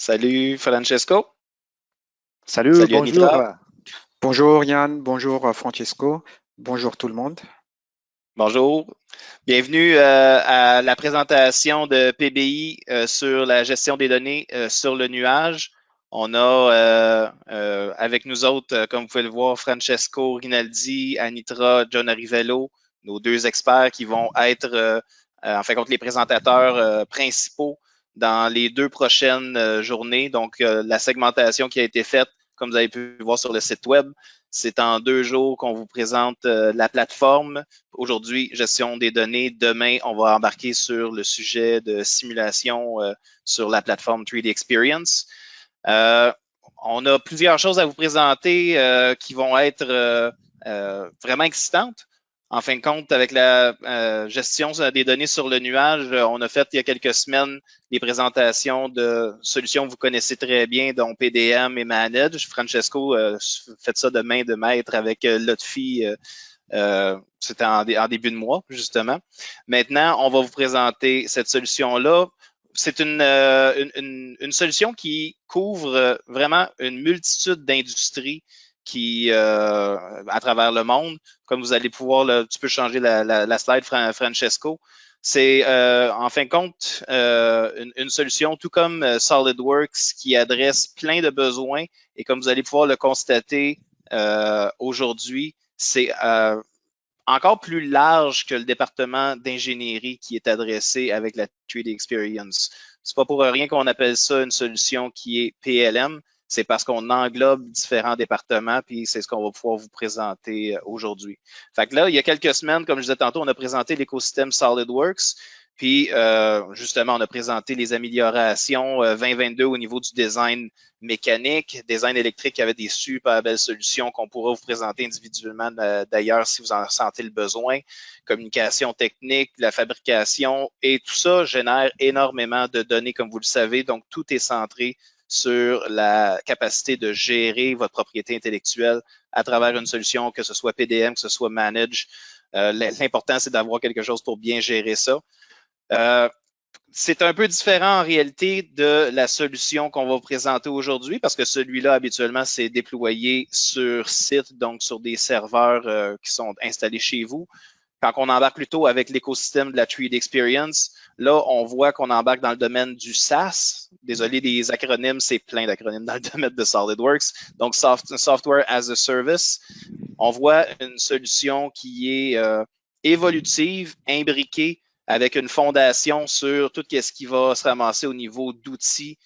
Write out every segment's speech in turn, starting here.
Salut Francesco, Salut, salut bonjour. Anitra, Bonjour Yann, bonjour Francesco, bonjour tout le monde. bonjour. Bienvenue à la présentation de PBI sur la gestion des données sur le nuage. On a avec nous autres, comme vous pouvez le voir, Francesco Rinaldi, Anitra John Arivello, nos deux experts qui vont être en fin de compte les présentateurs principaux dans les deux prochaines journées. Donc, la segmentation qui a été faite, comme vous avez pu voir sur le site web, c'est en 2 jours qu'on vous présente la plateforme. Aujourd'hui, gestion des données. Demain, on va embarquer sur le sujet de simulation sur la plateforme 3D Experience. On a plusieurs choses à vous présenter qui vont être vraiment excitantes. En fin de compte, avec la gestion des données sur le nuage, on a fait il y a quelques semaines des présentations de solutions que vous connaissez très bien, dont PDM et Manage. Francesco fait ça de main de maître avec Lotfi. C'était en début de mois, justement. Maintenant, on va vous présenter cette solution-là. C'est une solution qui couvre vraiment une multitude d'industries à travers le monde. Comme vous allez pouvoir, tu peux changer la slide, Francesco. C'est en fin de compte une solution tout comme SolidWorks qui adresse plein de besoins et comme vous allez pouvoir le constater aujourd'hui, c'est encore plus large que le département d'ingénierie qui est adressé avec la 3D Experience. C'est pas pour rien qu'on appelle ça une solution qui est PLM, c'est parce qu'on englobe différents départements, puis c'est ce qu'on va pouvoir vous présenter aujourd'hui. Fait que là, il y a quelques semaines, comme je disais tantôt, on a présenté l'écosystème SolidWorks, puis justement, on a présenté les améliorations 2022 au niveau du design mécanique, design électrique, il y avait des super belles solutions qu'on pourra vous présenter individuellement d'ailleurs si vous en ressentez le besoin. Communication technique, la fabrication et tout ça génère énormément de données comme vous le savez. Donc, tout est centré sur la capacité de gérer votre propriété intellectuelle à travers une solution, que ce soit PDM, que ce soit Manage. L'important, c'est d'avoir quelque chose pour bien gérer ça. C'est un peu différent en réalité de la solution qu'on va vous présenter aujourd'hui parce que celui-là, habituellement, c'est déployé sur site, donc sur des serveurs qui sont installés chez vous. Quand on embarque plutôt avec l'écosystème de la 3D Experience, là, on voit qu'on embarque dans le domaine du SaaS. Désolé des acronymes, c'est plein d'acronymes dans le domaine de SolidWorks. Donc, Software as a Service. On voit une solution qui est évolutive, imbriquée, avec une fondation sur tout ce qui va se ramasser au niveau d'outils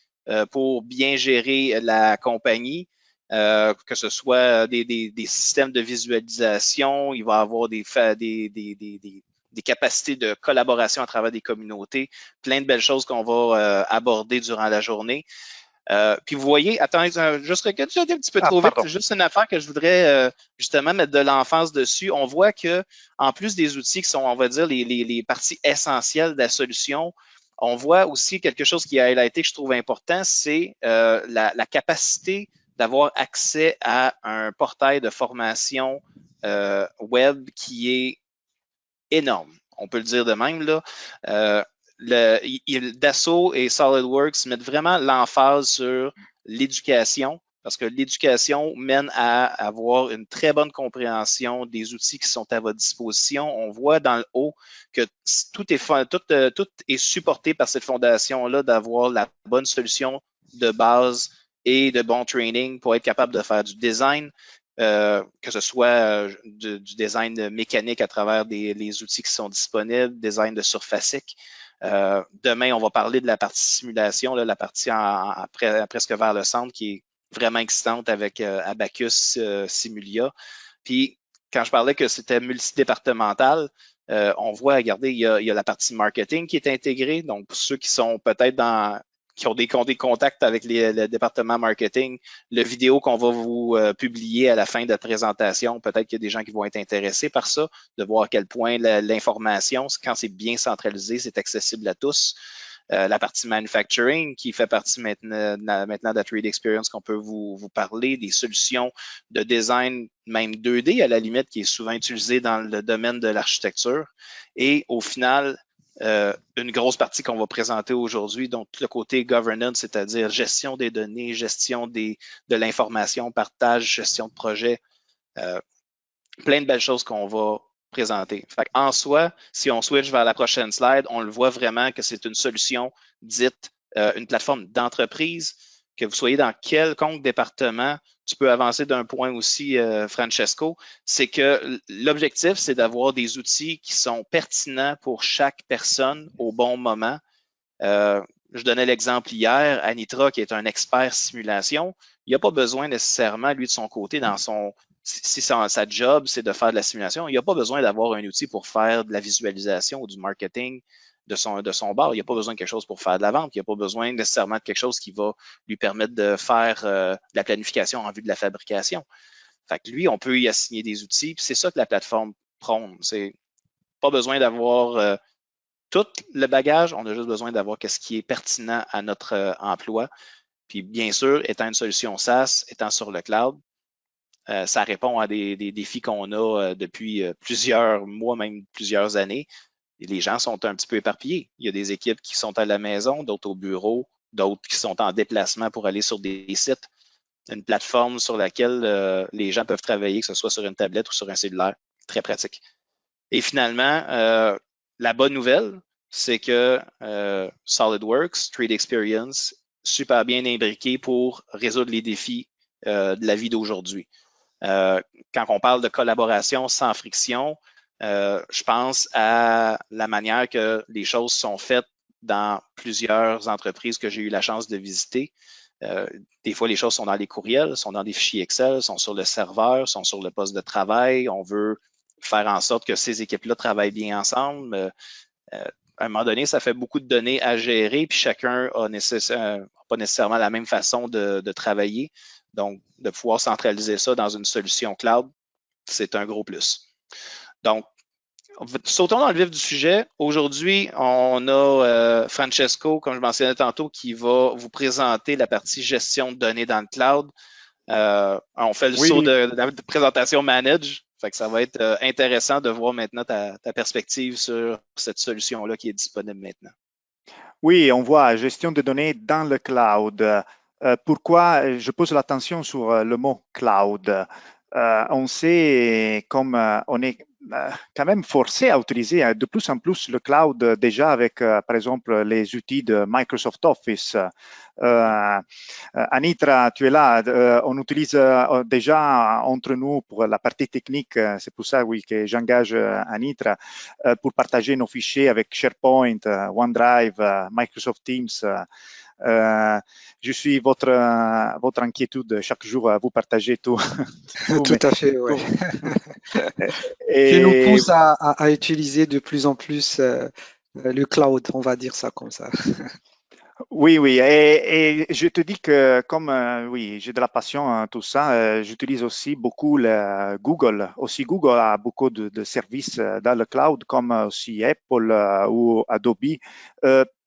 pour bien gérer la compagnie, que ce soit des systèmes de visualisation, il va y avoir des capacités de collaboration à travers des communautés, plein de belles choses qu'on va aborder durant la journée. Puis vous voyez, attends, juste recule un petit peu Ah, trop vite, pardon. juste une affaire que je voudrais justement mettre de l'emphase dessus. On voit que en plus des outils qui sont, on va dire, les parties essentielles de la solution, on voit aussi quelque chose qui a été que je trouve important, c'est la capacité d'avoir accès à un portail de formation web qui est énorme. On peut le dire de même, là. Dassault et SolidWorks mettent vraiment l'emphase sur l'éducation parce que l'éducation mène à avoir une très bonne compréhension des outils qui sont à votre disposition. On voit dans le haut que tout est supporté par cette fondation-là d'avoir la bonne solution de base et de bon training pour être capable de faire du design, que ce soit du design mécanique à travers les outils qui sont disponibles, design de surfacique. Demain, on va parler de la partie simulation, là, la partie presque vers le centre qui est vraiment excitante avec Abacus Simulia. Puis, quand je parlais que c'était multidépartemental, on voit, regardez, il y a la partie marketing qui est intégrée. Donc, pour ceux qui sont peut-être qui ont des contacts avec le département marketing, le vidéo qu'on va vous publier à la fin de la présentation, peut-être qu'il y a des gens qui vont être intéressés par ça, de voir à quel point l'information, quand c'est bien centralisé, c'est accessible à tous. La partie manufacturing qui fait partie maintenant de la 3D Experience qu'on peut vous parler, des solutions de design, même 2D à la limite, qui est souvent utilisé dans le domaine de l'architecture. Et au final, une grosse partie qu'on va présenter aujourd'hui, donc le côté governance, c'est-à-dire gestion des données, gestion de l'information, partage, gestion de projet, plein de belles choses qu'on va présenter. Fait en soi, si on switch vers la prochaine slide, on le voit vraiment que c'est une solution dite une plateforme d'entreprise, que vous soyez dans quelconque département, tu peux avancer d'un point aussi, Francesco, c'est que l'objectif, c'est d'avoir des outils qui sont pertinents pour chaque personne au bon moment. Je donnais l'exemple hier, Anitra, qui est un expert simulation, il n'a pas besoin nécessairement, lui, de son côté, si sa job, c'est de faire de la simulation, il n'a pas besoin d'avoir un outil pour faire de la visualisation ou du marketing de son bar. Il n'a pas besoin de quelque chose pour faire de la vente. Il n'a pas besoin nécessairement de quelque chose qui va lui permettre de faire de la planification en vue de la fabrication. Fait que lui, on peut y assigner des outils. C'est ça que la plateforme prône. C'est pas besoin d'avoir tout le bagage. On a juste besoin d'avoir ce qui est pertinent à notre emploi. Puis bien sûr, étant une solution SaaS, étant sur le cloud, ça répond à des défis qu'on a depuis plusieurs mois, même plusieurs années. Et les gens sont un petit peu éparpillés. Il y a des équipes qui sont à la maison, d'autres au bureau, d'autres qui sont en déplacement pour aller sur des sites. Une plateforme sur laquelle les gens peuvent travailler, que ce soit sur une tablette ou sur un cellulaire. Très pratique. Et finalement, la bonne nouvelle, c'est que SolidWorks, 3D Experience, super bien imbriqué pour résoudre les défis de la vie d'aujourd'hui. Quand on parle de collaboration sans friction, je pense à la manière que les choses sont faites dans plusieurs entreprises que j'ai eu la chance de visiter. Des fois, les choses sont dans les courriels, sont dans des fichiers Excel, sont sur le serveur, sont sur le poste de travail. On veut faire en sorte que ces équipes-là travaillent bien ensemble. À un moment donné, ça fait beaucoup de données à gérer, puis chacun a pas nécessairement la même façon de travailler. Donc, de pouvoir centraliser ça dans une solution cloud, c'est un gros plus. Donc, sautons dans le vif du sujet. Aujourd'hui, on a Francesco, comme je mentionnais tantôt, qui va vous présenter la partie gestion de données dans le cloud. On fait le saut de la présentation manage. Fait que ça va être intéressant de voir maintenant ta perspective sur cette solution-là qui est disponible maintenant. Oui, on voit gestion de données dans le cloud. Pourquoi je pose l'attention sur le mot cloud? On sait comme on est quand même forcé à utiliser de plus en plus le cloud déjà avec, par exemple, les outils de Microsoft Office. Anitra, tu es là. On utilise déjà entre nous pour la partie technique, c'est pour ça oui, que j'engage Anitra pour partager nos fichiers avec SharePoint, OneDrive, Microsoft Teams. Je suis votre inquiétude chaque jour à vous partager tout. Tout à fait, oui. Qui nous pousse à utiliser de plus en plus le cloud, on va dire ça comme ça. Oui, oui, et je te dis que comme oui, j'ai de la passion tout ça, j'utilise aussi beaucoup Google. Aussi Google a beaucoup de services dans le cloud, comme aussi Apple ou Adobe.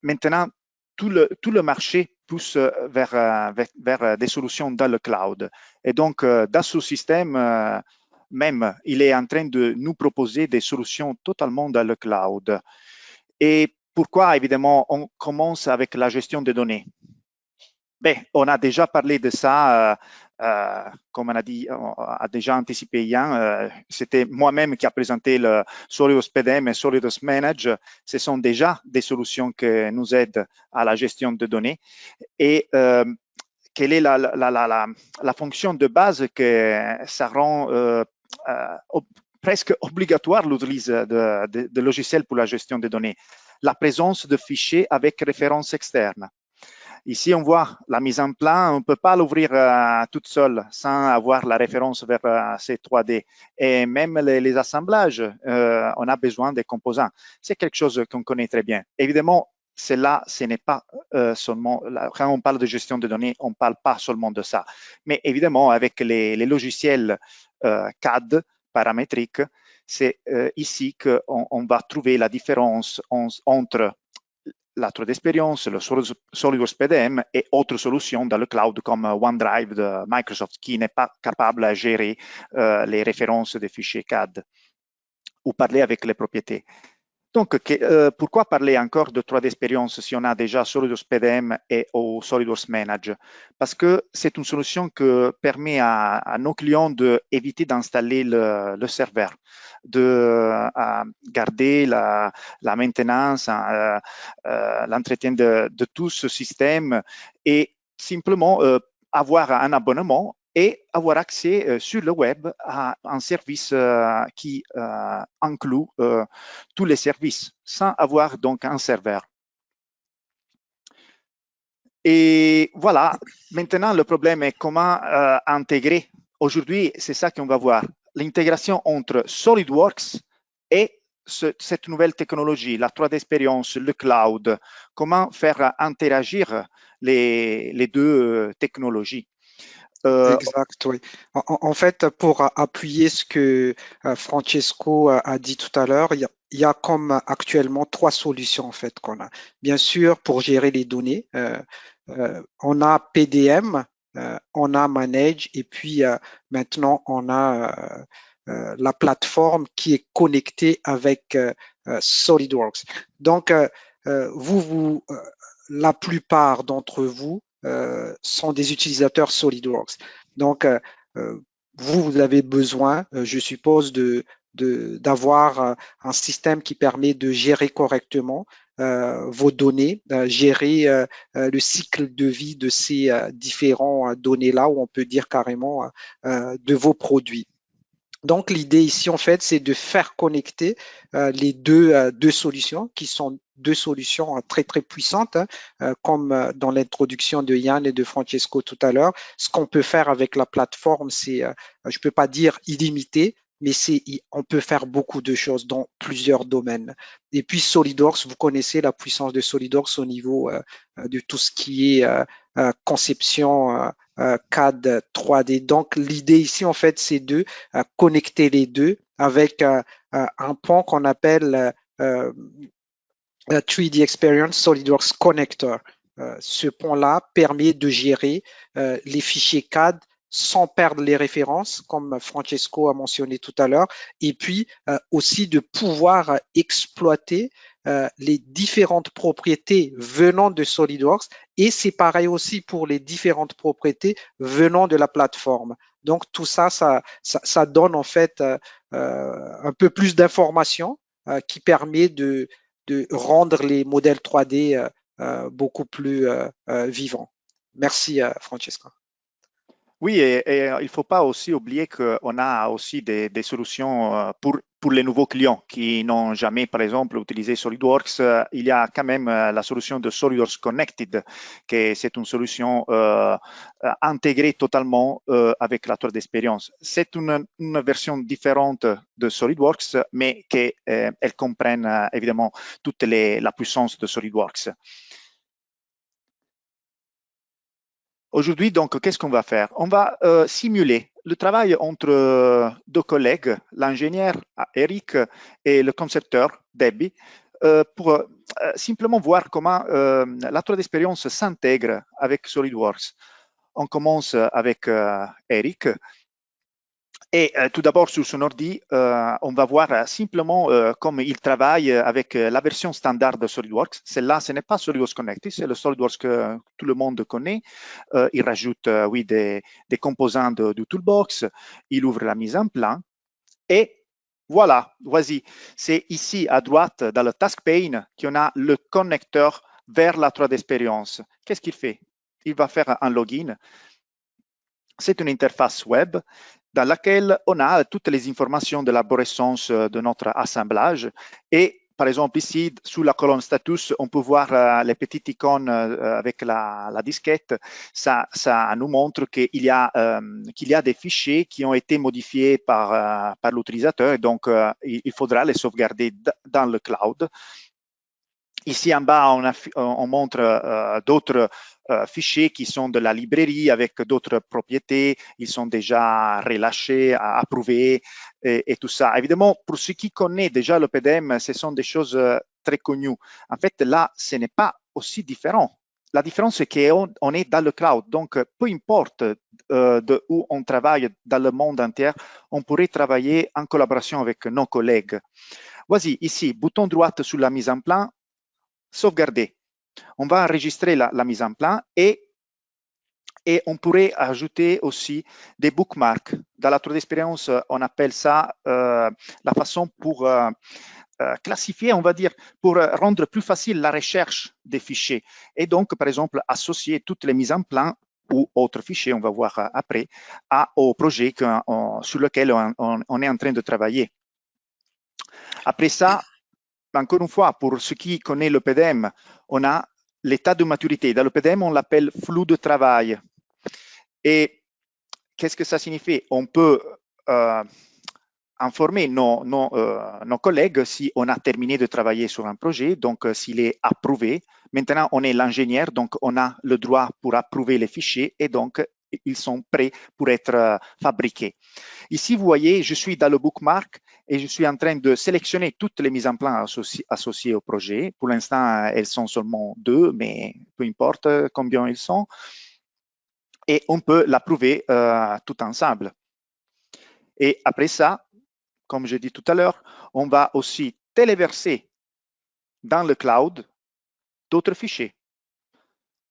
Maintenant, tout le marché pousse vers des solutions dans le cloud. Et donc, dans ce système, même, il est en train de nous proposer des solutions totalement dans le cloud. Et pourquoi, évidemment, on commence avec la gestion des données? Ben, on a déjà parlé de ça, comme on a déjà anticipé Yann, c'était moi-même qui a présenté le Solidus PDM et Solidus Manage. Ce sont déjà des solutions qui nous aident à la gestion de données. Et quelle est la fonction de base que ça rend presque obligatoire l'utilisation de logiciels pour la gestion des données? La présence de fichiers avec référence externe. Ici, on voit la mise en plan. On ne peut pas l'ouvrir toute seule sans avoir la référence vers ces 3D. Et même les assemblages, on a besoin des composants. C'est quelque chose qu'on connaît très bien. Évidemment, ce n'est pas seulement, quand on parle de gestion de données, on ne parle pas seulement de ça. Mais évidemment, avec les logiciels CAD paramétriques, c'est ici qu'on va trouver la différence entre la 3D Experience, le SolidWorks PDM et autres solutions dans le cloud comme OneDrive de Microsoft qui n'est pas capable de gérer les références des fichiers CAD ou parler avec les propriétés. Donc, pourquoi parler encore de 3D Experience si on a déjà SolidWorks PDM et au SolidWorks Manage? Parce que c'est une solution qui permet à nos clients d'éviter d'installer le serveur, de garder la maintenance, l'entretien de tout ce système et simplement avoir un abonnement et avoir accès sur le web à un service qui inclut tous les services sans avoir donc un serveur. Et voilà, maintenant le problème est comment intégrer. Aujourd'hui, c'est ça qu'on va voir. L'intégration entre SolidWorks et cette nouvelle technologie, la 3D Experience, le cloud, comment faire interagir les deux technologies. Exact, oui. En fait, pour appuyer ce que Francesco a dit tout à l'heure, il y a comme actuellement 3 solutions en fait qu'on a. Bien sûr, pour gérer les données, on a PDM, on a Manage et puis maintenant on a la plateforme qui est connectée avec SolidWorks. Donc, la plupart d'entre vous sont des utilisateurs SolidWorks. Donc, vous avez besoin, je suppose, d'avoir un système qui permet de gérer correctement vos données, gérer le cycle de vie de ces différents données-là, ou on peut dire carrément de vos produits. Donc, l'idée ici, en fait, c'est de faire connecter les deux solutions qui sont deux solutions très, très puissantes, comme dans l'introduction de Yann et de Francesco tout à l'heure. Ce qu'on peut faire avec la plateforme, c'est, je peux pas dire illimité, mais on peut faire beaucoup de choses dans plusieurs domaines. Et puis SolidWorks, vous connaissez la puissance de SolidWorks au niveau de tout ce qui est conception CAD 3D. Donc, l'idée ici, en fait, c'est de connecter les deux avec un pont qu'on appelle 3D Experience SolidWorks Connector. Ce pont-là permet de gérer les fichiers CAD sans perdre les références, comme Francesco a mentionné tout à l'heure, et puis aussi de pouvoir exploiter les différentes propriétés venant de SolidWorks, et c'est pareil aussi pour les différentes propriétés venant de la plateforme. Donc tout ça, ça donne en fait un peu plus d'informations qui permet de rendre les modèles 3D beaucoup plus vivants. Merci Francesco. Oui, et il ne faut pas aussi oublier qu'on a aussi des solutions pour les nouveaux clients qui n'ont jamais, par exemple, utilisé SolidWorks. Il y a quand même la solution de SolidWorks Connected, qui c'est une solution intégrée totalement avec la 3D Experience. C'est une version différente de SolidWorks, mais qu'elle comprenne évidemment toute la puissance de SolidWorks. Aujourd'hui, donc, qu'est-ce qu'on va faire? On va simuler le travail entre deux collègues, l'ingénieur Eric et le concepteur Debbie, pour simplement voir comment la 3D Experience s'intègre avec SolidWorks. On commence avec Eric. Et tout d'abord, sur son ordi, on va voir simplement comment il travaille avec la version standard de SolidWorks. Celle-là, ce n'est pas SolidWorks Connected, c'est le SolidWorks que tout le monde connaît. Il rajoute, oui, des composants du toolbox. Il ouvre la mise en plan. Et voilà, voici. C'est ici à droite, dans le task pane, qu'on a le connecteur vers la 3D Experience. Qu'est-ce qu'il fait? Il va faire un login. C'est une interface web dans laquelle on a toutes les informations de l'arborescence de notre assemblage. Et par exemple, ici, sous la colonne status, on peut voir les petites icônes avec la disquette. Ça nous montre qu'il y a des fichiers qui ont été modifiés par l'utilisateur. Et donc, il faudra les sauvegarder dans le cloud. Ici en bas, on montre d'autres fichiers qui sont de la librairie avec d'autres propriétés. Ils sont déjà relâchés, approuvés et tout ça. Évidemment, pour ceux qui connaissent déjà le PDM, ce sont des choses très connues. En fait, là, ce n'est pas aussi différent. La différence, c'est qu'on est dans le cloud. Donc, peu importe de où on travaille dans le monde entier, on pourrait travailler en collaboration avec nos collègues. Voici ici, bouton droit sur la mise en plan, sauvegarder. On va enregistrer la mise en plan et on pourrait ajouter aussi des bookmarks. Dans la tour d'expérience, on appelle ça la façon pour classifier, on va dire, pour rendre plus facile la recherche des fichiers. Et donc, par exemple, associer toutes les mises en plan ou autres fichiers, on va voir après, au projet sur lequel on est en train de travailler. Après ça, encore une fois, pour ceux qui connaissent le PDM, on a l'état de maturité. Dans le PDM, on l'appelle flux de travail. Et qu'est-ce que ça signifie? On peut informer nos collègues si on a terminé de travailler sur un projet, donc s'il est approuvé. Maintenant, on est l'ingénieur, donc on a le droit pour approuver les fichiers et donc ils sont prêts pour être fabriqués. Ici, vous voyez, je suis dans le bookmark et je suis en train de sélectionner toutes les mises en plan associées au projet. Pour l'instant, elles sont seulement 2, mais peu importe combien ils sont. Et on peut l'approuver tout ensemble. Et après ça, comme je dis tout à l'heure, on va aussi téléverser dans le cloud d'autres fichiers.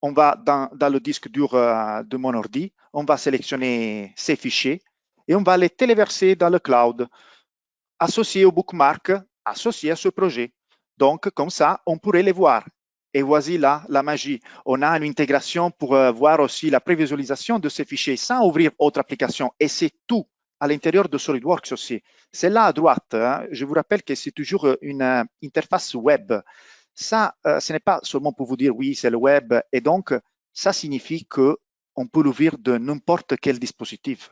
On va dans le disque dur de mon ordi, on va sélectionner ces fichiers et on va les téléverser dans le cloud, associés au bookmark, associés à ce projet. Donc, comme ça, on pourrait les voir. Et voici là la magie. On a une intégration pour voir aussi la prévisualisation de ces fichiers sans ouvrir autre application. Et c'est tout à l'intérieur de SolidWorks aussi. C'est là à droite. Hein. Je vous rappelle que c'est toujours une interface web. Ça, ce n'est pas seulement pour vous dire oui, c'est le web. Et donc, ça signifie qu'on peut l'ouvrir de n'importe quel dispositif.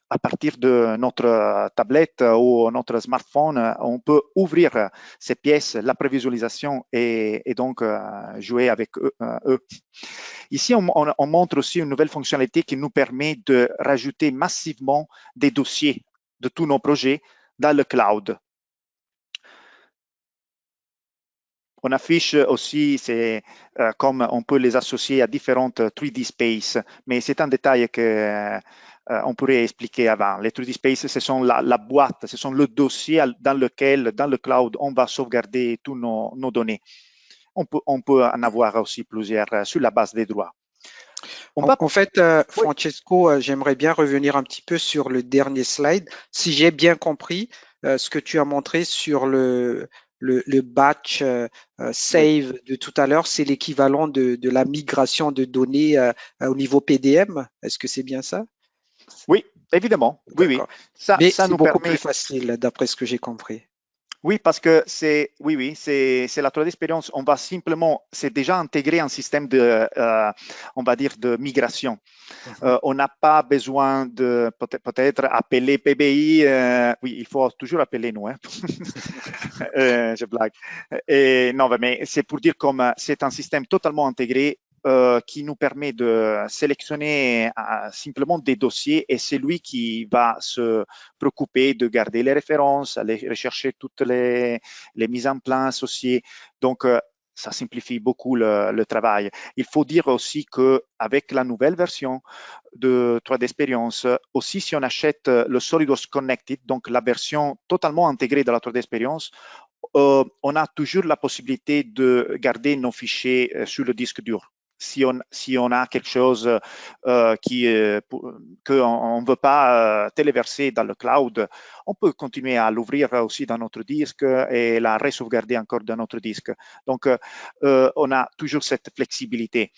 À partir de notre tablette ou notre smartphone, on peut ouvrir ces pièces, la prévisualisation et donc jouer avec eux. Ici, on montre aussi une nouvelle fonctionnalité qui nous permet de rajouter massivement des dossiers de tous nos projets dans le cloud. On affiche aussi, c'est comme on peut les associer à différentes 3D Space, mais c'est un détail que on pourrait expliquer avant. Les 3D Space, ce sont la boîte, ce sont le dossier dans lequel, dans le cloud, on va sauvegarder tous nos données. On peut en avoir aussi plusieurs sur la base des droits. En fait, Francesco, j'aimerais bien revenir un petit peu sur le dernier slide. Si j'ai bien compris, ce que tu as montré sur le batch save de tout à l'heure, c'est l'équivalent de la migration de données au niveau PDM. Est-ce que c'est bien ça? Oui, évidemment. Oui. Mais ça nous beaucoup plus facile, d'après ce que j'ai compris. Oui, parce que c'est la 3D Experience. On va simplement, c'est déjà intégré un système de, on va dire, de migration. On n'a pas besoin de peut-être appeler PBI. Oui, il faut toujours appeler nous. Hein. Je blague. Et non, mais c'est pour dire comme c'est un système totalement intégré. Qui nous permet de sélectionner simplement des dossiers et c'est lui qui va se préoccuper de garder les références, aller rechercher toutes les mises en plan associées. Donc, ça simplifie beaucoup le travail. Il faut dire aussi qu'avec la nouvelle version de 3D Experience, aussi si on achète le SolidWorks Connected, donc la version totalement intégrée de la 3D Experience, on a toujours la possibilité de garder nos fichiers sur le disque dur. Si on a quelque chose qu'on ne veut pas téléverser dans le cloud, on peut continuer à l'ouvrir aussi dans notre disque et la resauvegarder encore dans notre disque. Donc, on a toujours cette flexibilité.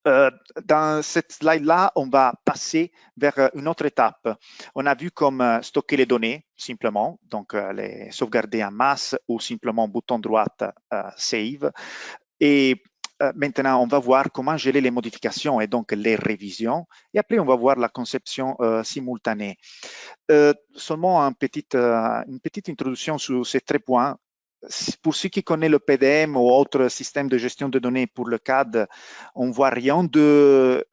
Dans cette slide-là, on va passer vers une autre étape. On a vu comme stocker les données, simplement, donc les sauvegarder en masse ou simplement bouton droit Save. Et maintenant, on va voir comment gérer les modifications et donc les révisions. Et après, on va voir la conception simultanée. Seulement une petite introduction sur ces 3 points. Pour ceux qui connaissent le PDM ou autre système de gestion de données pour le CAD, on ne voit rien de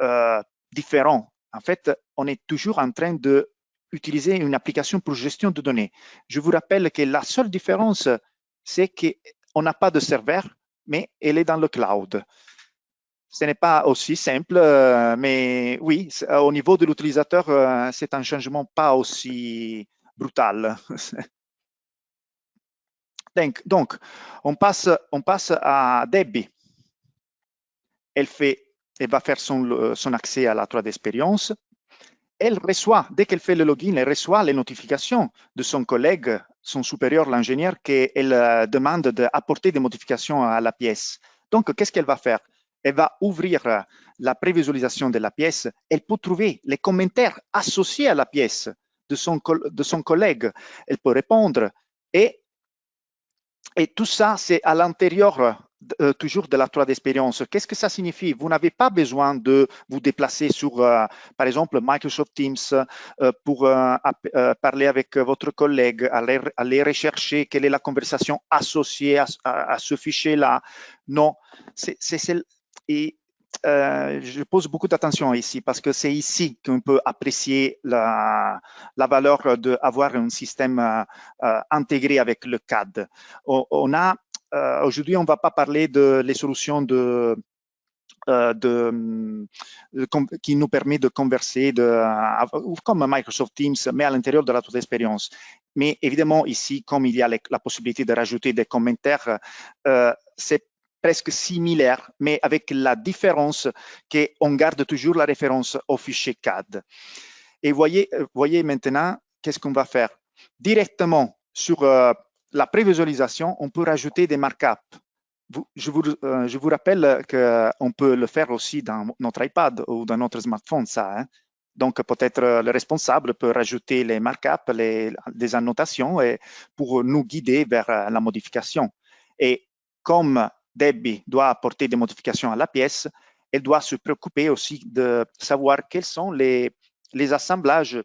différent. En fait, on est toujours en train d'utiliser une application pour gestion de données. Je vous rappelle que la seule différence, c'est qu'on n'a pas de serveur, mais elle est dans le cloud. Ce n'est pas aussi simple, mais oui, au niveau de l'utilisateur, c'est un changement pas aussi brutal. Donc, on passe à Debbie. Elle va faire son accès à la 3D Experience. Elle reçoit, dès qu'elle fait le login, elle reçoit les notifications de son collègue, son supérieur, l'ingénieur, qu'elle demande d'apporter des modifications à la pièce. Donc, qu'est-ce qu'elle va faire? Elle va ouvrir la prévisualisation de la pièce. Elle peut trouver les commentaires associés à la pièce de son collègue. Elle peut répondre. Et tout ça, c'est à l'intérieur toujours de la 3D Experience. Qu'est-ce que ça signifie? Vous n'avez pas besoin de vous déplacer sur, par exemple, Microsoft Teams pour parler avec votre collègue, aller rechercher quelle est la conversation associée à ce fichier-là. Non, je pose beaucoup d'attention ici parce que c'est ici qu'on peut apprécier la valeur d'avoir un système intégré avec le CAD. Aujourd'hui, on ne va pas parler les solutions qui nous permet de converser comme Microsoft Teams, mais à l'intérieur de la 3D Experience. Mais évidemment, ici, comme il y a la possibilité de rajouter des commentaires, c'est presque similaire, mais avec la différence qu'on garde toujours la référence au fichier CAD. Et voyez maintenant, qu'est-ce qu'on va faire? Directement sur la prévisualisation, on peut rajouter des markups. Je vous rappelle qu'on peut le faire aussi dans notre iPad ou dans notre smartphone, ça. Hein? Donc, peut-être le responsable peut rajouter les markups, des annotations pour nous guider vers la modification. Et comme Debbie doit apporter des modifications à la pièce, elle doit se préoccuper aussi de savoir quels sont les assemblages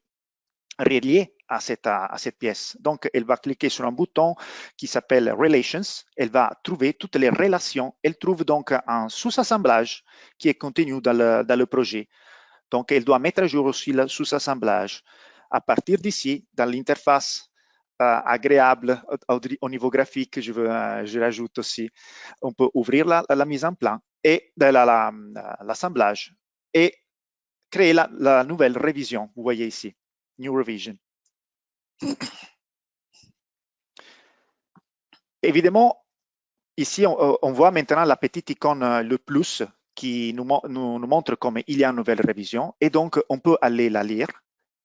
reliés à cette pièce. Donc, elle va cliquer sur un bouton qui s'appelle Relations. Elle va trouver toutes les relations. Elle trouve donc un sous-assemblage qui est contenu dans le projet. Donc, elle doit mettre à jour aussi le sous-assemblage. À partir d'ici, dans l'interface agréable au niveau graphique, je rajoute aussi, on peut ouvrir la mise en plan et l'assemblage et créer la nouvelle révision. Vous voyez ici, New Revision. Évidemment, ici, on voit maintenant la petite icône, le plus, qui nous montre comme il y a une nouvelle révision. Et donc, on peut aller la lire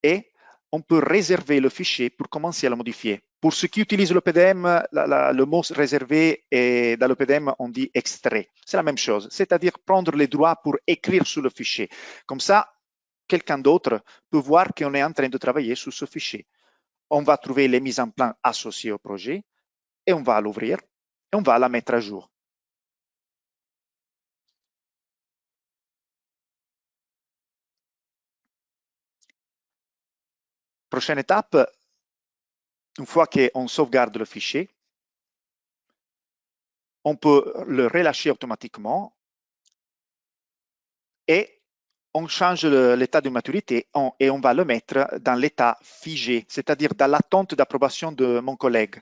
et on peut réserver le fichier pour commencer à le modifier. Pour ceux qui utilisent le PDM, le mot réservé, et dans le PDM, on dit extrait. C'est la même chose, c'est-à-dire prendre les droits pour écrire sur le fichier. Comme ça, quelqu'un d'autre peut voir qu'on est en train de travailler sur ce fichier. On va trouver les mises en plan associées au projet et on va l'ouvrir et on va la mettre à jour. Prochaine étape, une fois qu'on sauvegarde le fichier, on peut le relâcher automatiquement et on change l'état de maturité et on va le mettre dans l'état figé, c'est-à-dire dans l'attente d'approbation de mon collègue.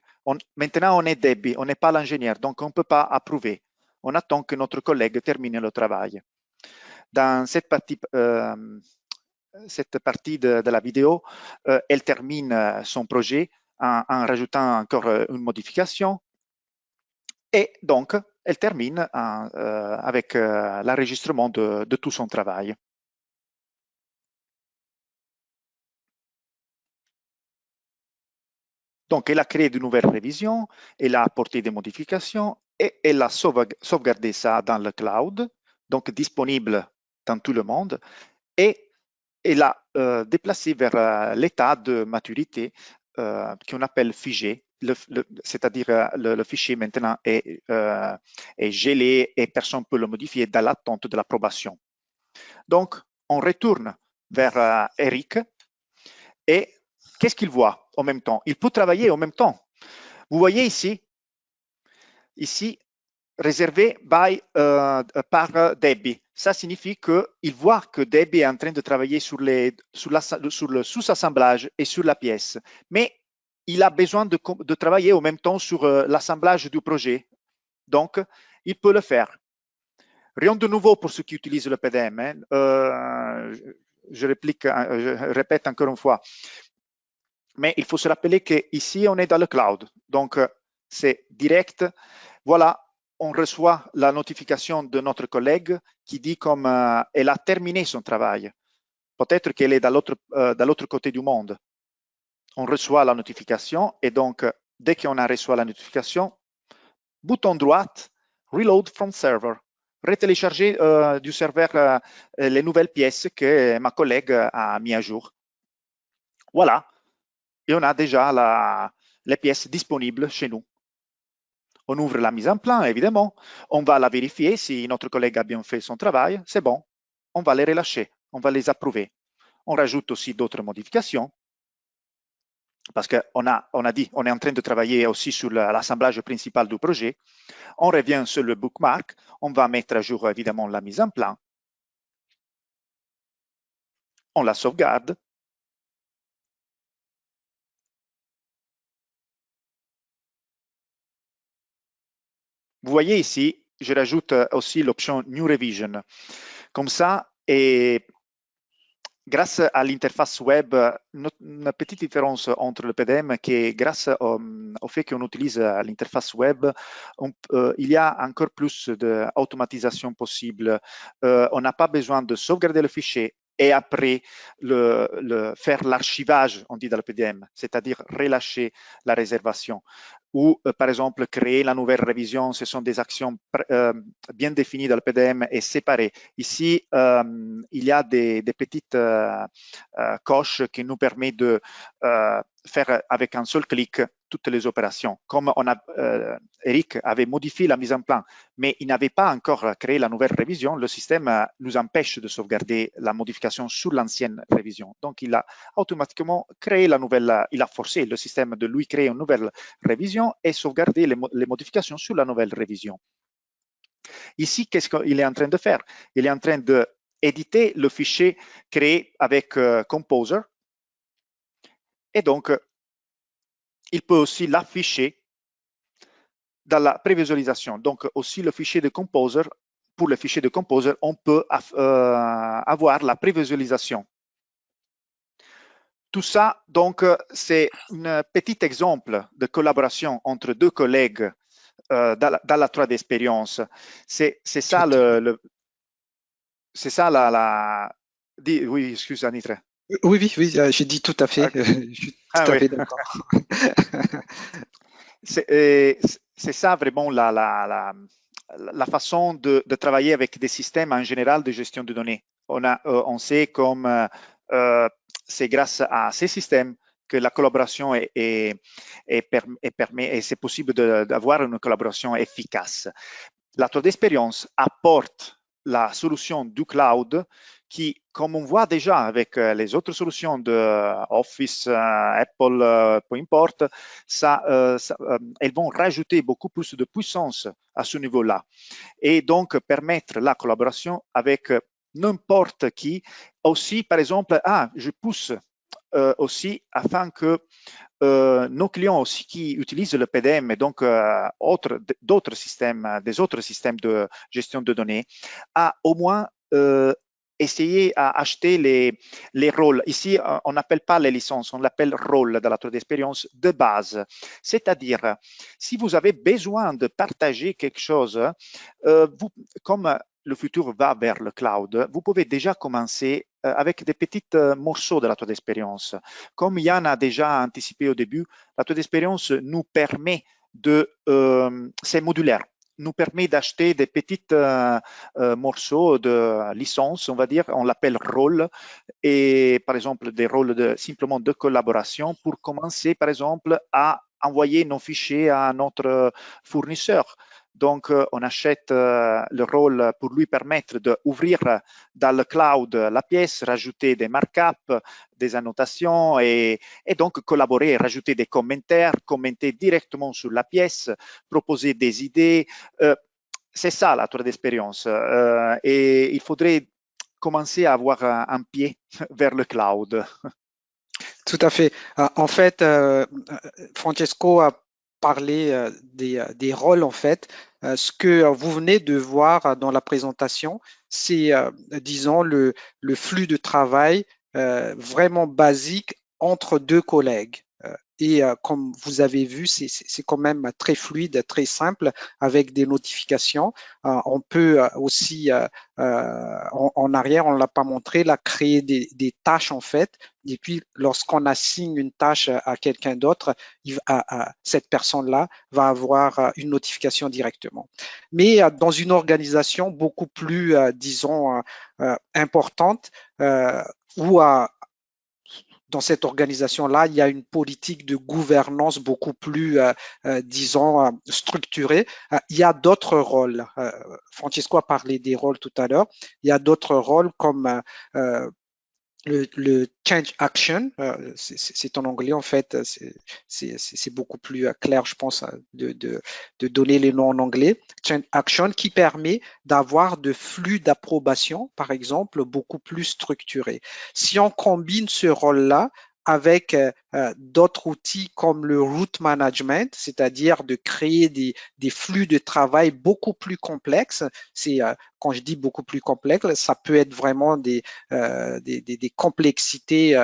Maintenant, on est Debbie, on n'est pas l'ingénieur, donc on ne peut pas approuver. On attend que notre collègue termine le travail. Dans cette partie de la vidéo, elle termine son projet en rajoutant encore une modification. Et donc, elle termine avec l'enregistrement de tout son travail. Donc, elle a créé de nouvelles révisions, elle a apporté des modifications et elle a sauvegardé ça dans le cloud, donc disponible dans tout le monde. Et elle a déplacé vers l'état de maturité qu'on appelle figé, c'est-à-dire le fichier maintenant est gelé et personne ne peut le modifier dans l'attente de l'approbation. Donc, on retourne vers Eric et qu'est-ce qu'il voit en même temps? Il peut travailler en même temps. Vous voyez ici, réservé par Debbie. Ça signifie qu'il voit que Debbie est en train de travailler sur le sous-assemblage et sur la pièce. Mais il a besoin de travailler en même temps sur l'assemblage du projet. Donc, il peut le faire. Rien de nouveau pour ceux qui utilisent le PDM. Hein. Je répète encore une fois. Mais il faut se rappeler qu'ici, on est dans le cloud. Donc, c'est direct. Voilà, on reçoit la notification de notre collègue qui dit comme elle a terminé son travail. Peut-être qu'elle est dans l'autre côté du monde. On reçoit la notification et donc, dès qu'on a reçu la notification, bouton droit, Reload from Server, retélécharger du serveur les nouvelles pièces que ma collègue a mis à jour. Voilà, et on a déjà les pièces disponibles chez nous. On ouvre la mise en plan, évidemment. On va la vérifier si notre collègue a bien fait son travail. C'est bon. On va les relâcher. On va les approuver. On rajoute aussi d'autres modifications parce qu'on a dit on est en train de travailler aussi sur l'assemblage principal du projet. On revient sur le bookmark. On va mettre à jour évidemment la mise en plan. On la sauvegarde. Vous voyez ici, je rajoute aussi l'option New Revision. Comme ça, et grâce à l'interface web, une petite différence entre le PDM qui est grâce au fait qu'on utilise l'interface web, il y a encore plus d'automatisation possible. On n'a pas besoin de sauvegarder le fichier et après faire l'archivage, on dit dans le PDM, c'est-à-dire relâcher la réservation. Ou par exemple créer la nouvelle révision, ce sont des actions bien définies dans le PDM et séparées. Ici, il y a des petites coches qui nous permettent de faire avec un seul clic toutes les opérations. Comme Eric avait modifié la mise en plan, mais il n'avait pas encore créé la nouvelle révision, le système nous empêche de sauvegarder la modification sur l'ancienne révision. Donc, il a automatiquement créé la nouvelle, il a forcé le système de lui créer une nouvelle révision et sauvegarder les modifications sur la nouvelle révision. Ici, qu'est-ce qu'il est en train de faire? Il est en train d'éditer le fichier créé avec Composer. Et donc, il peut aussi l'afficher dans la prévisualisation. Donc, aussi le fichier de Composer, pour le fichier de Composer, on peut avoir la prévisualisation. Tout ça, donc, c'est un petit exemple de collaboration entre deux collègues dans la 3D expérience. C'est ça c'est ça oui, excuse Anitra. Oui, j'ai dit tout à fait. Okay. Je suis tout à fait d'accord. C'est ça vraiment la façon de travailler avec des systèmes en général de gestion de données. On sait comme c'est grâce à ces systèmes que la collaboration est c'est possible d'avoir une collaboration efficace. La 3D Experience apporte la solution du cloud qui, comme on voit déjà avec les autres solutions de Office, Apple, peu importe, elles vont rajouter beaucoup plus de puissance à ce niveau-là et donc permettre la collaboration avec n'importe qui. Aussi, par exemple, je pousse aussi afin que nos clients aussi qui utilisent le PDM et donc d'autres systèmes, des autres systèmes de gestion de données, à au moins essayer à acheter les rôles. Ici, on n'appelle pas les licences, on l'appelle rôle dans la 3D Experience de base. C'est-à-dire, si vous avez besoin de partager quelque chose, comme le futur va vers le cloud, vous pouvez déjà commencer avec des petits morceaux de la 3D Experience. Comme Yann a déjà anticipé au début, la 3D Experience nous permet c'est modulaire, nous permet d'acheter des petits morceaux de licence, on va dire, on l'appelle rôle, et par exemple des rôles simplement de collaboration pour commencer par exemple à envoyer nos fichiers à notre fournisseur. Donc, on achète le rôle pour lui permettre d'ouvrir dans le cloud la pièce, rajouter des markups, des annotations et donc collaborer, rajouter des commentaires, commenter directement sur la pièce, proposer des idées. C'est ça la 3D Experience. Et il faudrait commencer à avoir un pied vers le cloud. Tout à fait. En fait, Francesco a parlé des rôles en fait. Ce que vous venez de voir dans la présentation, c'est, disons, le flux de travail vraiment basique entre deux collègues. et comme vous avez vu, c'est quand même très fluide, très simple, avec des notifications. On peut aussi, en arrière, on ne l'a pas montré, là, créer des tâches en fait. Et puis, lorsqu'on assigne une tâche à quelqu'un d'autre, cette personne-là va avoir une notification directement. Mais dans une organisation beaucoup plus, disons, importante, où dans cette organisation-là, il y a une politique de gouvernance beaucoup plus, disons, structurée. Il y a d'autres rôles. Francesco a parlé des rôles tout à l'heure. Il y a d'autres rôles comme le change action, c'est en anglais en fait, c'est beaucoup plus clair, je pense, de donner les noms en anglais. Change action qui permet d'avoir de flux d'approbation, par exemple, beaucoup plus structurés. Si on combine ce rôle-là avec d'autres outils comme le route management, c'est-à-dire de créer des flux de travail beaucoup plus complexes. Quand je dis beaucoup plus complexe, ça peut être vraiment des complexités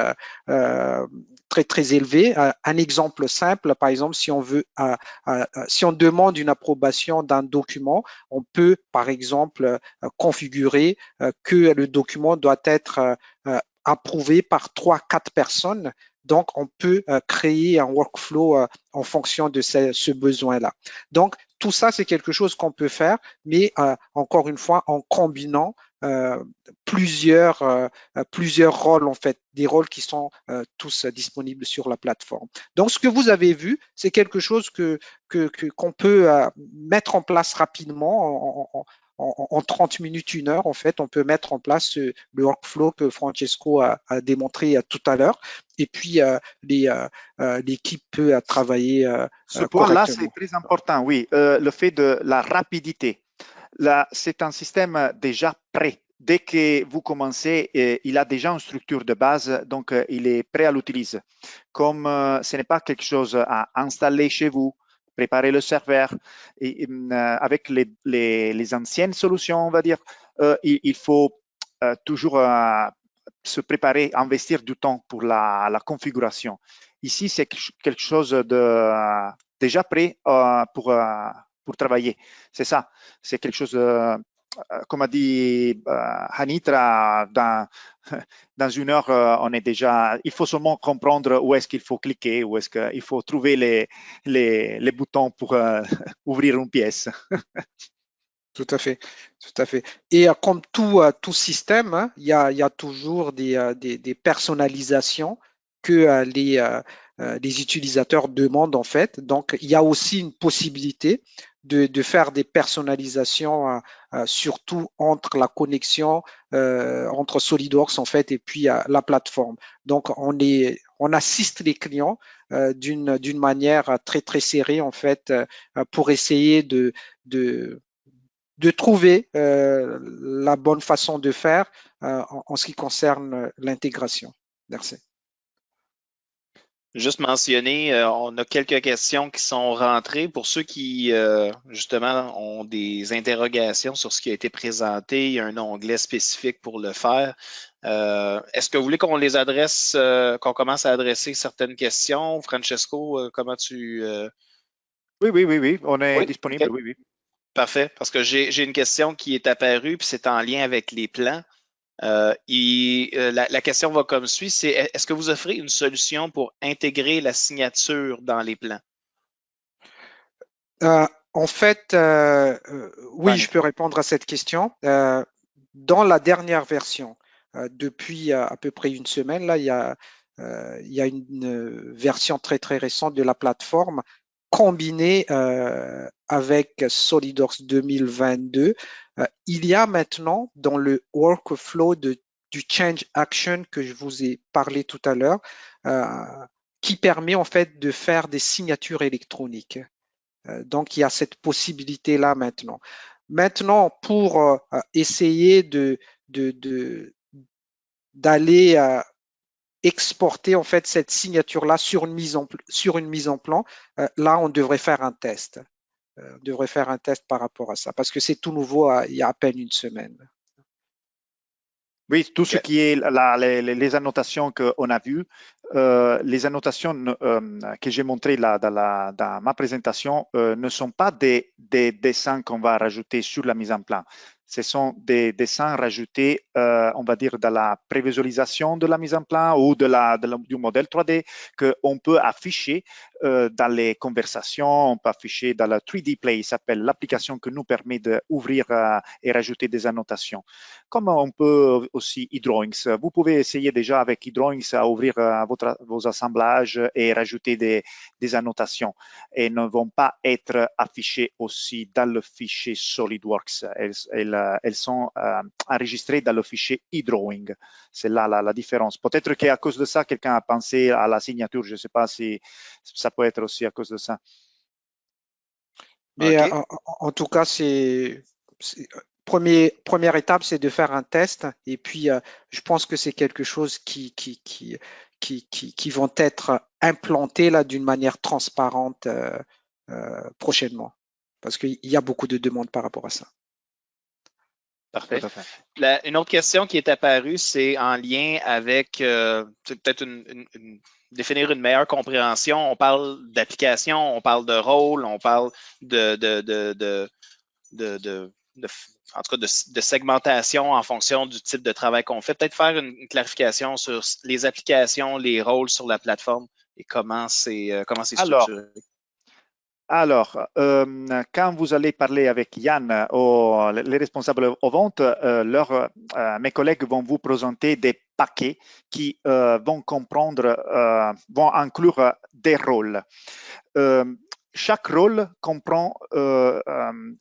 très très élevées. Un exemple simple, par exemple, si on demande une approbation d'un document, on peut par exemple configurer que le document doit être approuvé par 3-4 personnes. Donc, on peut créer un workflow en fonction de ce besoin-là. Donc, tout ça, c'est quelque chose qu'on peut faire, mais encore une fois, en combinant plusieurs rôles, en fait, des rôles qui sont tous disponibles sur la plateforme. Donc, ce que vous avez vu, c'est quelque chose qu'on peut mettre en place rapidement en 30 minutes, 1 heure, en fait, on peut mettre en place le workflow que Francesco a démontré tout à l'heure. Et puis, l'équipe peut travailler Ce point-là, c'est très important, oui. Le fait de la rapidité. Là, c'est un système déjà prêt. Dès que vous commencez, il a déjà une structure de base, donc il est prêt à l'utiliser. Comme ce n'est pas quelque chose à installer chez vous, préparer le serveur. Et, avec les anciennes solutions, on va dire, il faut toujours se préparer, investir du temps pour la configuration. Ici, c'est quelque chose de déjà prêt pour travailler. C'est ça. C'est quelque chose, comme a dit Hanitra, dans 1 heure, on est déjà. Il faut seulement comprendre où est-ce qu'il faut cliquer, où est-ce qu'il faut trouver les boutons pour ouvrir une pièce. Tout à fait, tout à fait. Et comme tout système, hein, il y a toujours des personnalisations que les utilisateurs demandent en fait. Donc, il y a aussi une possibilité de faire des personnalisations, surtout entre la connexion entre SolidWorks en fait et puis la plateforme. Donc, on assiste les clients d'une manière très très serrée en fait pour essayer de trouver la bonne façon de faire en ce qui concerne l'intégration. Merci. Juste mentionner, on a quelques questions qui sont rentrées. Pour ceux qui, justement, ont des interrogations sur ce qui a été présenté, il y a un onglet spécifique pour le faire. Est-ce que vous voulez qu'on les adresse, qu'on commence à adresser certaines questions? Francesco, comment tu... Oui, on est disponible, okay. oui. Parfait, parce que j'ai une question qui est apparue, puis c'est en lien avec les plans. La question va comme suit, c'est est-ce que vous offrez une solution pour intégrer la signature dans les plans? En fait, oui, je peux répondre à cette question. Dans la dernière version, depuis à peu près 1 semaine, là, il y a une version très très récente de la plateforme combinée avec SolidWorks 2022. Il y a maintenant dans le workflow du change action que je vous ai parlé tout à l'heure, qui permet en fait de faire des signatures électroniques. Donc, il y a cette possibilité-là maintenant. Maintenant, pour essayer d'aller exporter en fait cette signature-là sur une mise en plan, là, on devrait faire un test. On devrait faire un test par rapport à ça, parce que c'est tout nouveau il y a à peine 1 semaine. Oui, tout ce qui est les annotations qu'on a vues, les annotations que j'ai montrées là dans ma présentation ne sont pas des dessins qu'on va rajouter sur la mise en place. Ce sont des dessins rajoutés, on va dire, dans la prévisualisation de la mise en place ou du modèle 3D qu'on peut afficher dans les conversations, on peut afficher dans le 3D Play, s'appelle l'application qui nous permet d'ouvrir et rajouter des annotations. Comme on peut aussi eDrawings. Vous pouvez essayer déjà avec eDrawings à ouvrir vos assemblages et rajouter des annotations. Et ne vont pas être affichées aussi dans le fichier SolidWorks. Elles sont enregistrées dans le fichier eDrawing. C'est là la différence. Peut-être qu'à cause de ça, quelqu'un a pensé à la signature. Je ne sais pas si ça peut être aussi à cause de ça. Mais en tout cas, première étape, c'est de faire un test. Et puis, je pense que c'est quelque chose qui vont être implantés là d'une manière transparente prochainement. Parce qu'il y a beaucoup de demandes par rapport à ça. Parfait. Une autre question qui est apparue, c'est en lien avec peut-être définir une meilleure compréhension. On parle d'application, on parle de rôle, on parle de segmentation en fonction du type de travail qu'on fait. Peut-être faire une clarification sur les applications, les rôles sur la plateforme et comment c'est structuré. Alors, quand vous allez parler avec Yann ou les responsables aux ventes, mes collègues vont vous présenter des paquets qui vont vont inclure des rôles. Chaque rôle comprend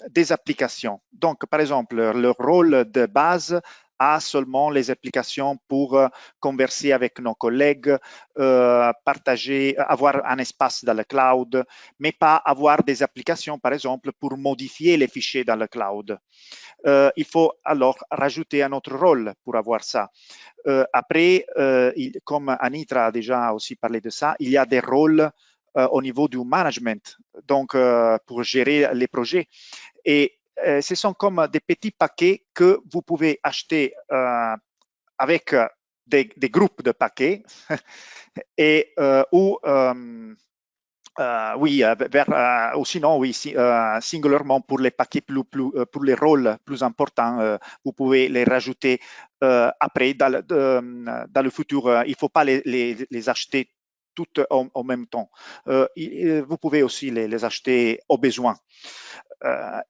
des applications. Donc, par exemple, le rôle de base a seulement les applications pour converser avec nos collègues, partager, avoir un espace dans le cloud, mais pas avoir des applications, par exemple, pour modifier les fichiers dans le cloud. Il faut alors rajouter un autre rôle pour avoir ça. Après, comme Anitra a déjà aussi parlé de ça, il y a des rôles au niveau du management, donc pour gérer les projets. Et ce sont comme des petits paquets que vous pouvez acheter avec des groupes de paquets et ou ou sinon, oui, singulièrement pour les paquets pour les rôles plus importants, vous pouvez les rajouter après dans le futur. Il ne faut pas les acheter toutes en même temps. Vous pouvez aussi les acheter au besoin.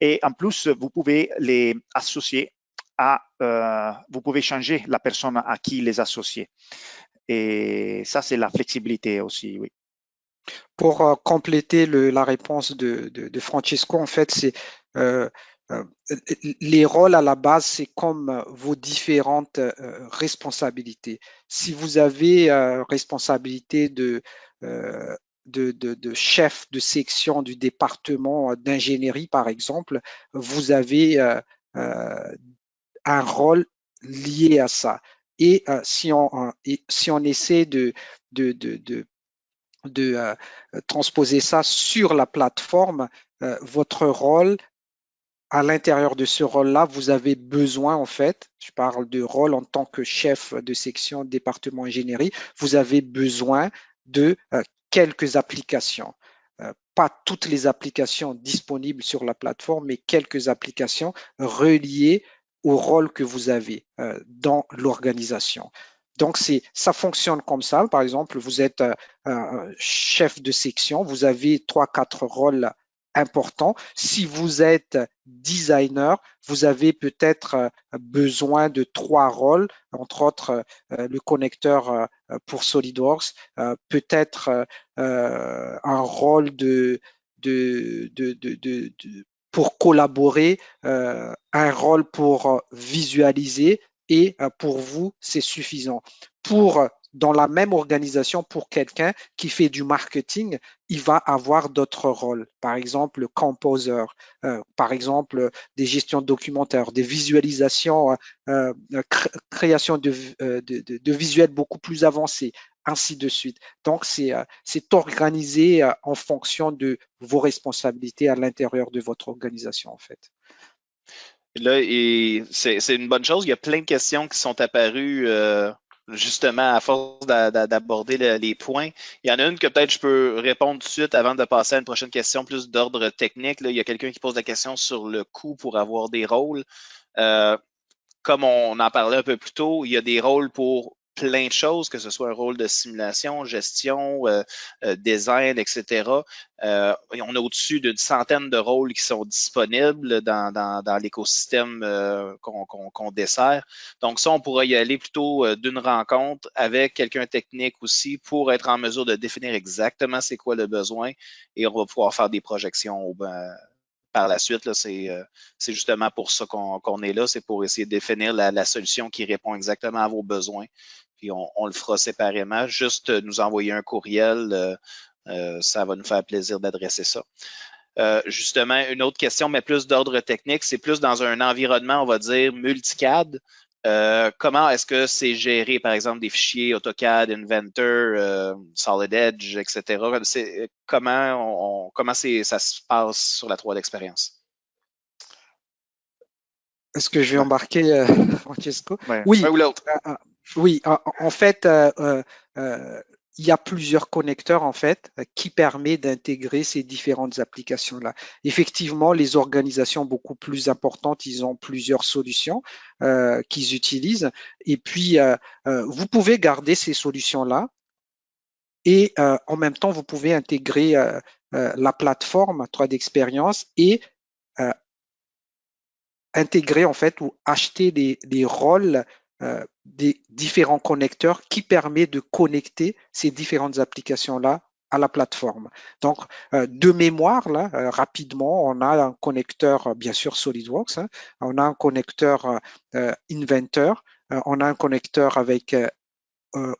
Et en plus, vous pouvez les associer vous pouvez changer la personne à qui les associer. Et ça, c'est la flexibilité aussi, oui. Pour compléter la réponse de Francesco, en fait, c'est les rôles à la base, c'est comme vos différentes responsabilités. Si vous avez responsabilité de chef de section du département d'ingénierie, par exemple, vous avez un rôle lié à ça. Et si on essaie de transposer ça sur la plateforme, votre rôle, à l'intérieur de ce rôle-là, vous avez besoin, en fait, je parle de rôle en tant que chef de section département ingénierie, vous avez besoin de quelques applications. Pas toutes les applications disponibles sur la plateforme, mais quelques applications reliées au rôle que vous avez dans l'organisation. Donc, ça fonctionne comme ça. Par exemple, vous êtes chef de section, vous avez 3-4 rôles importants. Si vous êtes designer, vous avez peut-être besoin de 3 rôles, entre autres le connecteur pour SolidWorks, peut-être un rôle pour collaborer, un rôle pour visualiser, et pour vous, c'est suffisant. Dans la même organisation, pour quelqu'un qui fait du marketing, il va avoir d'autres rôles. Par exemple, le composer, par exemple, des gestions documentaires, des visualisations, création de visuels beaucoup plus avancés, ainsi de suite. Donc, c'est organisé en fonction de vos responsabilités à l'intérieur de votre organisation, en fait. Là, c'est une bonne chose. Il y a plein de questions qui sont apparues justement à force d'aborder les points. Il y en a une que peut-être je peux répondre tout de suite avant de passer à une prochaine question plus d'ordre technique. Là, il y a quelqu'un qui pose la question sur le coût pour avoir des rôles. Comme on en parlait un peu plus tôt, il y a des rôles pour plein de choses, que ce soit un rôle de simulation, gestion, design, etc. On a au-dessus d'une centaine de rôles qui sont disponibles dans l'écosystème qu'on dessert. Donc ça, on pourra y aller plutôt d'une rencontre avec quelqu'un technique aussi pour être en mesure de définir exactement c'est quoi le besoin et on va pouvoir faire des projections par la suite. C'est justement pour ça qu'on est là, c'est pour essayer de définir la solution qui répond exactement à vos besoins. Puis on le fera séparément. Juste nous envoyer un courriel, ça va nous faire plaisir d'adresser ça. Justement, une autre question, mais plus d'ordre technique, c'est plus dans un environnement, on va dire, multicad. Comment est-ce que c'est géré, par exemple, des fichiers AutoCAD, Inventor, Solid Edge, etc.? Comment ça se passe sur la 3D expérience? Est-ce que je vais embarquer, Francesco? Ouais. Oui, ou l'autre. Oui, en fait, il y a plusieurs connecteurs en fait qui permettent d'intégrer ces différentes applications-là. Effectivement, les organisations beaucoup plus importantes, ils ont plusieurs solutions qu'ils utilisent. Et puis, vous pouvez garder ces solutions-là et en même temps, vous pouvez intégrer la plateforme 3D Experience et intégrer en fait ou acheter des rôles des différents connecteurs qui permet de connecter ces différentes applications-là à la plateforme. Donc, de mémoire, là, rapidement, on a un connecteur, bien sûr, SolidWorks, hein, on a un connecteur Inventor, on a un connecteur avec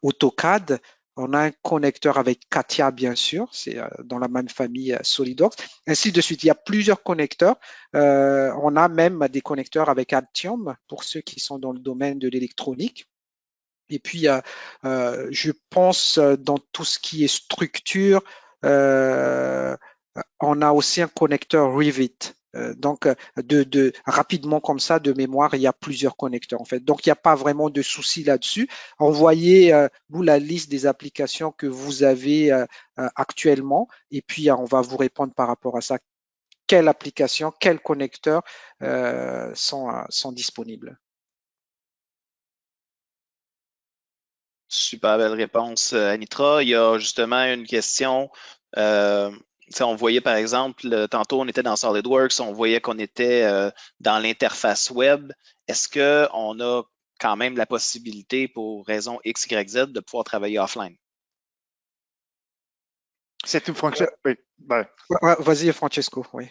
AutoCAD, on a un connecteur avec CATIA, bien sûr, c'est dans la même famille SolidWorks, ainsi de suite. Il y a plusieurs connecteurs. On a même des connecteurs avec Altium pour ceux qui sont dans le domaine de l'électronique. Et puis, je pense dans tout ce qui est structure, on a aussi un connecteur Revit. Donc, rapidement comme ça, de mémoire, il y a plusieurs connecteurs en fait. Donc, il n'y a pas vraiment de souci là-dessus. Envoyez nous la liste des applications que vous avez actuellement et puis on va vous répondre par rapport à ça. Quelle application, quels connecteurs sont disponibles? Super belle réponse, Anitra. Il y a justement une question. On voyait par exemple, tantôt on était dans SolidWorks, on voyait qu'on était dans l'interface web. Est-ce qu'on a quand même la possibilité, pour raison X, Y, Z, de pouvoir travailler offline? C'est une fonction. Oui, vas-y, Francesco. Oui.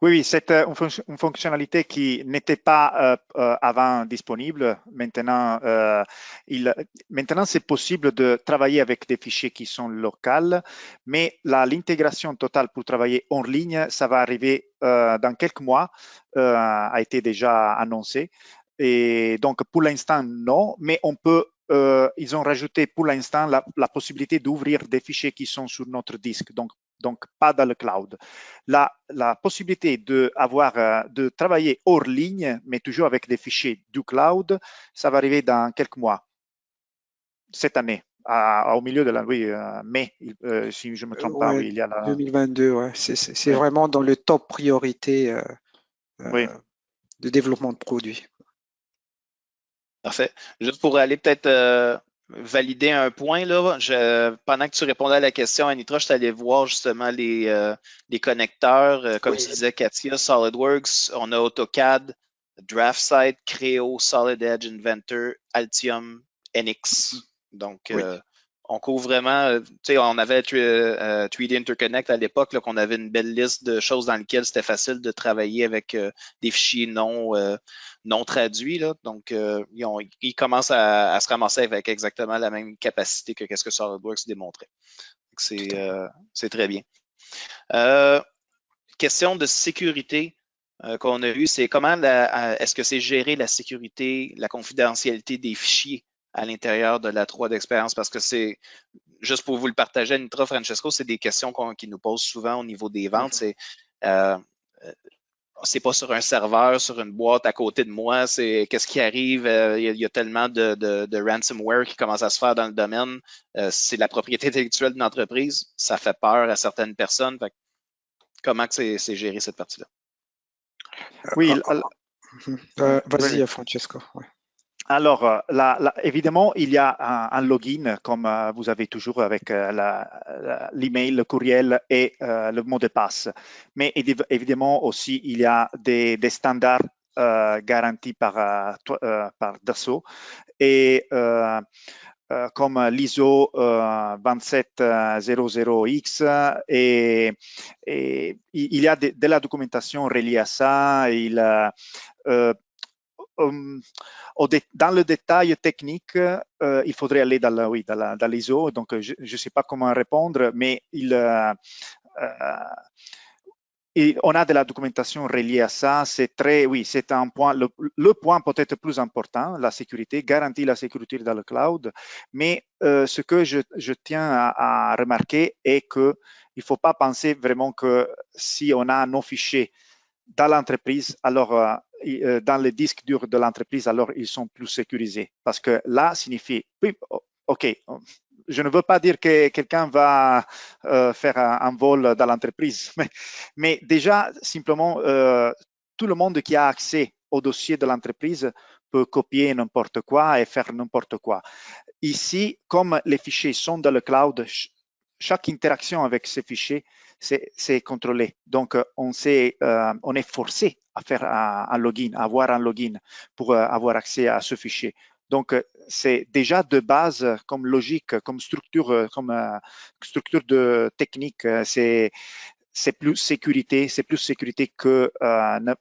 Oui, c'est une fonctionnalité qui n'était pas avant disponible. Maintenant, maintenant c'est possible de travailler avec des fichiers qui sont locaux, mais l'intégration totale pour travailler en ligne, ça va arriver dans quelques mois, a été déjà annoncé. Et donc, pour l'instant, non, mais on peut ils ont rajouté pour l'instant la possibilité d'ouvrir des fichiers qui sont sur notre disque, donc pas dans le cloud. La possibilité de travailler hors ligne, mais toujours avec des fichiers du cloud, ça va arriver dans quelques mois, cette année, au milieu de la mai, si je ne me trompe pas. Oui, il y a 2022, ouais. C'est vraiment dans le top priorité de développement de produits. Parfait. Juste pour aller peut-être valider un point, là, pendant que tu répondais à la question, Anitra, je t'allais voir justement les connecteurs. Comme tu disais, Katia, SolidWorks, on a AutoCAD, DraftSight, Creo, Solid Edge, Inventor, Altium, NX. Donc, on couvre vraiment, tu sais, on avait 3D Interconnect à l'époque, qu'on avait une belle liste de choses dans lesquelles c'était facile de travailler avec des fichiers non traduits. Là. Donc, ils commencent à se ramasser avec exactement la même capacité que ce que SolidWorks démontrait. C'est très bien. Question de sécurité qu'on a eue, c'est comment est-ce que c'est gérer la sécurité, la confidentialité des fichiers à l'intérieur de la 3D expérience, parce que c'est, juste pour vous le partager, Anitra, Francesco, c'est des questions qui nous posent souvent au niveau des ventes. C'est c'est pas sur un serveur, sur une boîte à côté de moi, c'est qu'est-ce qui arrive, il y a tellement de ransomware qui commence à se faire dans le domaine, c'est la propriété intellectuelle d'une entreprise, ça fait peur à certaines personnes. Fait, comment que c'est géré cette partie-là? Oui, vas-y, Francesco. Ouais. Alors, évidemment, il y a un login comme vous avez toujours avec l'email, le courriel et le mot de passe. Mais évidemment aussi, il y a des standards garantis par Dassault et comme l'ISO 2700X et il y a de la documentation reliée à ça. Dans le détail technique, il faudrait aller dans l'ISO, donc je ne sais pas comment répondre, mais on a de la documentation reliée à ça. C'est un point, le point peut-être plus important, la sécurité, garantir la sécurité dans le cloud. Mais ce que je tiens à remarquer est qu'il ne faut pas penser vraiment que si on a nos fichiers dans l'entreprise, alors dans les disques durs de l'entreprise, alors ils sont plus sécurisés. Parce que là signifie, oui, OK, je ne veux pas dire que quelqu'un va faire un vol dans l'entreprise, mais déjà, simplement, tout le monde qui a accès au dossier de l'entreprise peut copier n'importe quoi et faire n'importe quoi. Ici, comme les fichiers sont dans le cloud, chaque interaction avec ces fichiers, c'est contrôlé. Donc, on est forcé à faire un login, à avoir un login pour avoir accès à ce fichier. Donc, c'est déjà de base comme logique, comme structure de technique, c'est plus sécurité, que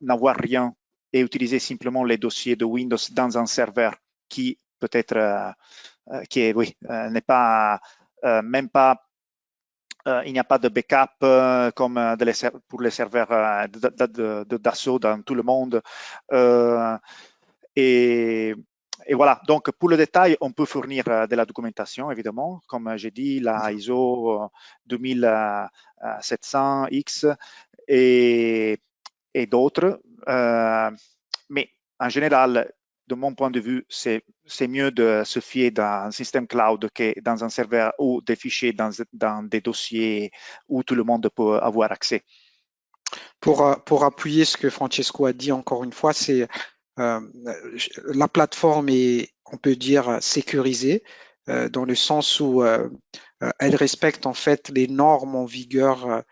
n'avoir rien et utiliser simplement les dossiers de Windows dans un serveur qui peut-être n'est pas même pas. Il n'y a pas de backup comme pour les serveurs de Dassault dans tout le monde. Et voilà, donc pour le détail, on peut fournir de la documentation, évidemment, comme j'ai dit, la ISO 2700X et d'autres. Mais en général, de mon point de vue, c'est mieux de se fier dans un système cloud que dans un serveur ou des fichiers dans des dossiers où tout le monde peut avoir accès. Pour appuyer ce que Francesco a dit encore une fois, c'est la plateforme est, on peut dire, sécurisée dans le sens où elle respecte en fait les normes en vigueur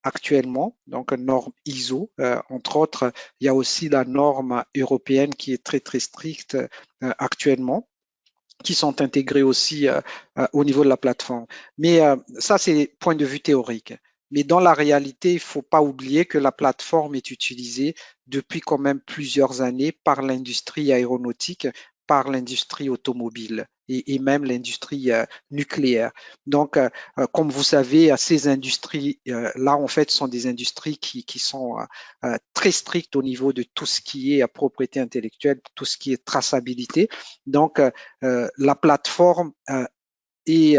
actuellement, donc une norme ISO. Entre autres, il y a aussi la norme européenne qui est très très stricte actuellement, qui sont intégrées aussi au niveau de la plateforme. Mais ça, c'est point de vue théorique. Mais dans la réalité, il ne faut pas oublier que la plateforme est utilisée depuis quand même plusieurs années par l'industrie aéronautique, par l'industrie automobile et même l'industrie nucléaire. Donc, comme vous savez, ces industries-là, en fait, sont des industries qui sont très strictes au niveau de tout ce qui est propriété intellectuelle, tout ce qui est traçabilité. Donc, la plateforme est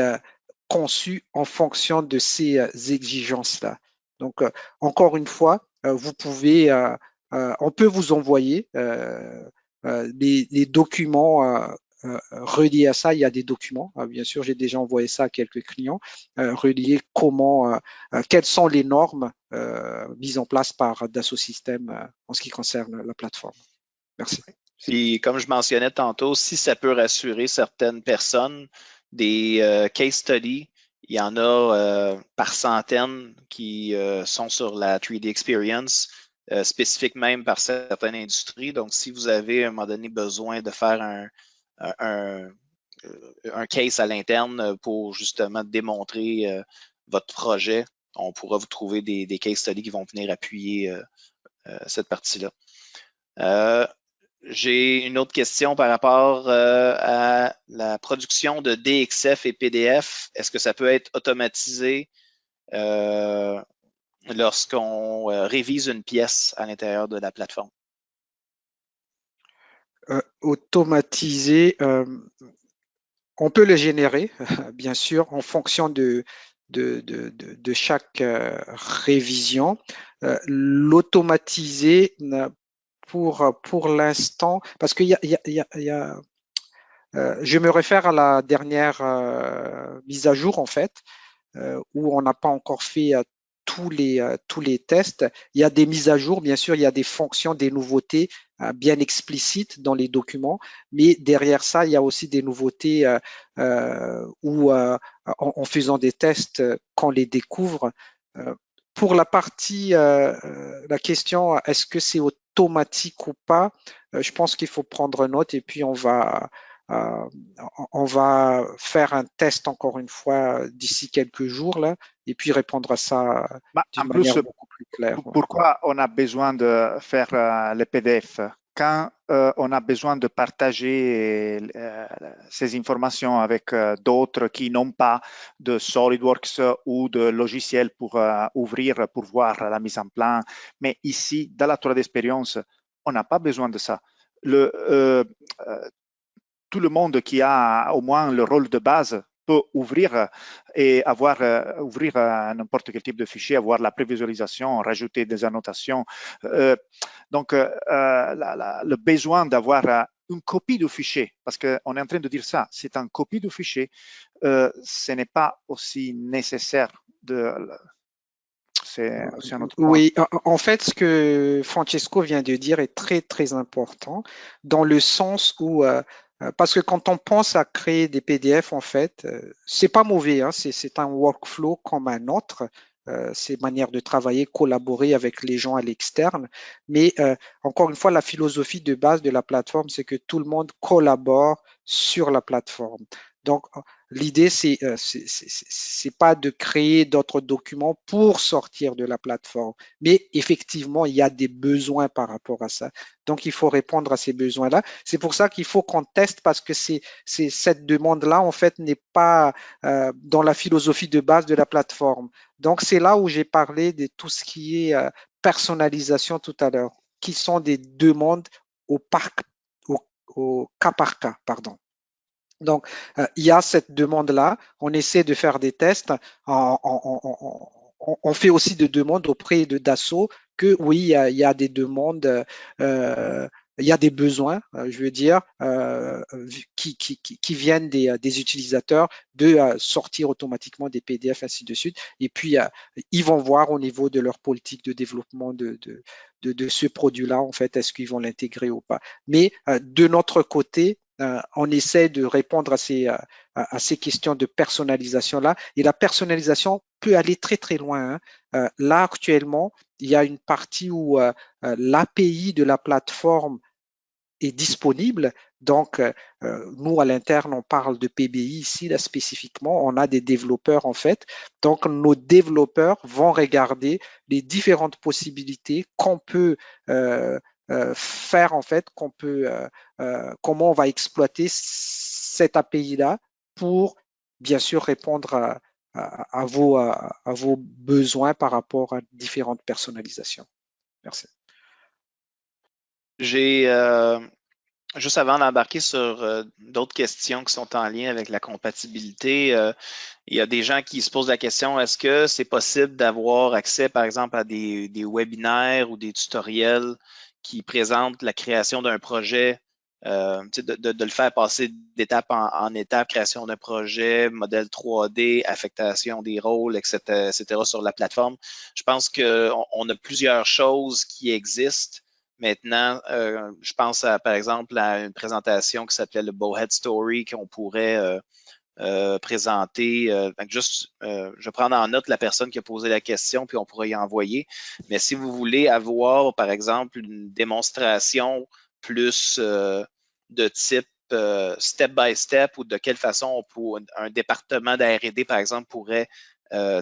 conçue en fonction de ces exigences-là. Donc, encore une fois, vous pouvez, on peut vous envoyer des documents reliés à ça. Il y a des documents, bien sûr, j'ai déjà envoyé ça à quelques clients, reliés quelles sont les normes mises en place par Dassault Systèmes en ce qui concerne la plateforme. Merci. Puis, comme je mentionnais tantôt, si ça peut rassurer certaines personnes, des case studies, il y en a par centaines qui sont sur la 3D Experience, spécifiques même par certaines industries. Donc, si vous avez à un moment donné besoin de faire un case à l'interne pour justement démontrer votre projet, on pourra vous trouver des case studies qui vont venir appuyer cette partie-là. J'ai une autre question par rapport à la production de DXF et PDF. Est-ce que ça peut être automatisé lorsqu'on révise une pièce à l'intérieur de la plateforme? Automatisé, on peut le générer, bien sûr, en fonction de de chaque révision. L'automatiser pour l'instant, parce qu'il y a je me réfère à la dernière mise à jour en fait, où on n'a pas encore fait tous les tests. Il y a des mises à jour, bien sûr, il y a des fonctions, des nouveautés bien explicites dans les documents, mais derrière ça, il y a aussi des nouveautés où en faisant des tests, qu'on les découvre. Pour la partie, la question, est-ce que c'est automatique ou pas, je pense qu'il faut prendre note et puis euh, on va faire un test encore une fois d'ici quelques jours là, et puis répondre à ça d'une manière beaucoup plus claire. Pourquoi on a besoin de faire les PDF? Quand on a besoin de partager ces informations avec d'autres qui n'ont pas de SolidWorks ou de logiciels pour ouvrir, pour voir la mise en plan. Mais ici, dans la 3D Experience, on n'a pas besoin de ça. Tout le monde qui a au moins le rôle de base peut ouvrir et ouvrir n'importe quel type de fichier, avoir la prévisualisation, rajouter des annotations. Donc, le besoin d'avoir une copie du fichier, parce qu'on est en train de dire ça, c'est une copie du fichier, ce n'est pas aussi nécessaire c'est un autre point. Oui, en fait, ce que Francesco vient de dire est très, très important dans le sens où parce que quand on pense à créer des PDF, en fait, c'est pas mauvais, hein, c'est un workflow comme un autre. C'est une manière de travailler, collaborer avec les gens à l'externe. Mais encore une fois, la philosophie de base de la plateforme, c'est que tout le monde collabore sur la plateforme. Donc, l'idée, c'est pas de créer d'autres documents pour sortir de la plateforme, mais effectivement, il y a des besoins par rapport à ça. Donc, il faut répondre à ces besoins-là. C'est pour ça qu'il faut qu'on teste parce que cette demande-là, en fait, n'est pas dans la philosophie de base de la plateforme. Donc, c'est là où j'ai parlé de tout ce qui est personnalisation tout à l'heure, qui sont des demandes au cas par cas, pardon. Donc, il y a cette demande-là. On essaie de faire des tests. On fait aussi des demandes auprès de Dassault que oui, il y a des demandes, il y a des besoins, je veux dire, qui viennent des utilisateurs de sortir automatiquement des PDF, ainsi de suite. Et puis, ils vont voir au niveau de leur politique de développement de ce produit-là, en fait, est-ce qu'ils vont l'intégrer ou pas. Mais de notre côté, on essaie de répondre à ces questions de personnalisation-là. Et la personnalisation peut aller très, très loin. Hein. Là, actuellement, il y a une partie où l'API de la plateforme est disponible. Donc, nous, à l'interne, on parle de PBI ici, là, spécifiquement. On a des développeurs, en fait. Donc, nos développeurs vont regarder les différentes possibilités qu'on peut faire, en fait, comment on va exploiter cette API-là pour, bien sûr, répondre à vos besoins par rapport à différentes personnalisations. Merci. J'ai, juste avant d'embarquer sur d'autres questions qui sont en lien avec la compatibilité, il y a des gens qui se posent la question, est-ce que c'est possible d'avoir accès, par exemple, à des webinaires ou des tutoriels qui présentent la création d'un projet, de le faire passer d'étape en étape, création d'un projet, modèle 3D, affectation des rôles, etc., sur la plateforme. Je pense qu'on a plusieurs choses qui existent. Maintenant, je pense par exemple à une présentation qui s'appelait le Bowhead Story qu'on pourrait présenter. Je vais prendre en note la personne qui a posé la question, puis on pourrait y envoyer. Mais si vous voulez avoir, par exemple, une démonstration plus de type step by step ou de quelle façon un département d'R&D, par exemple, pourrait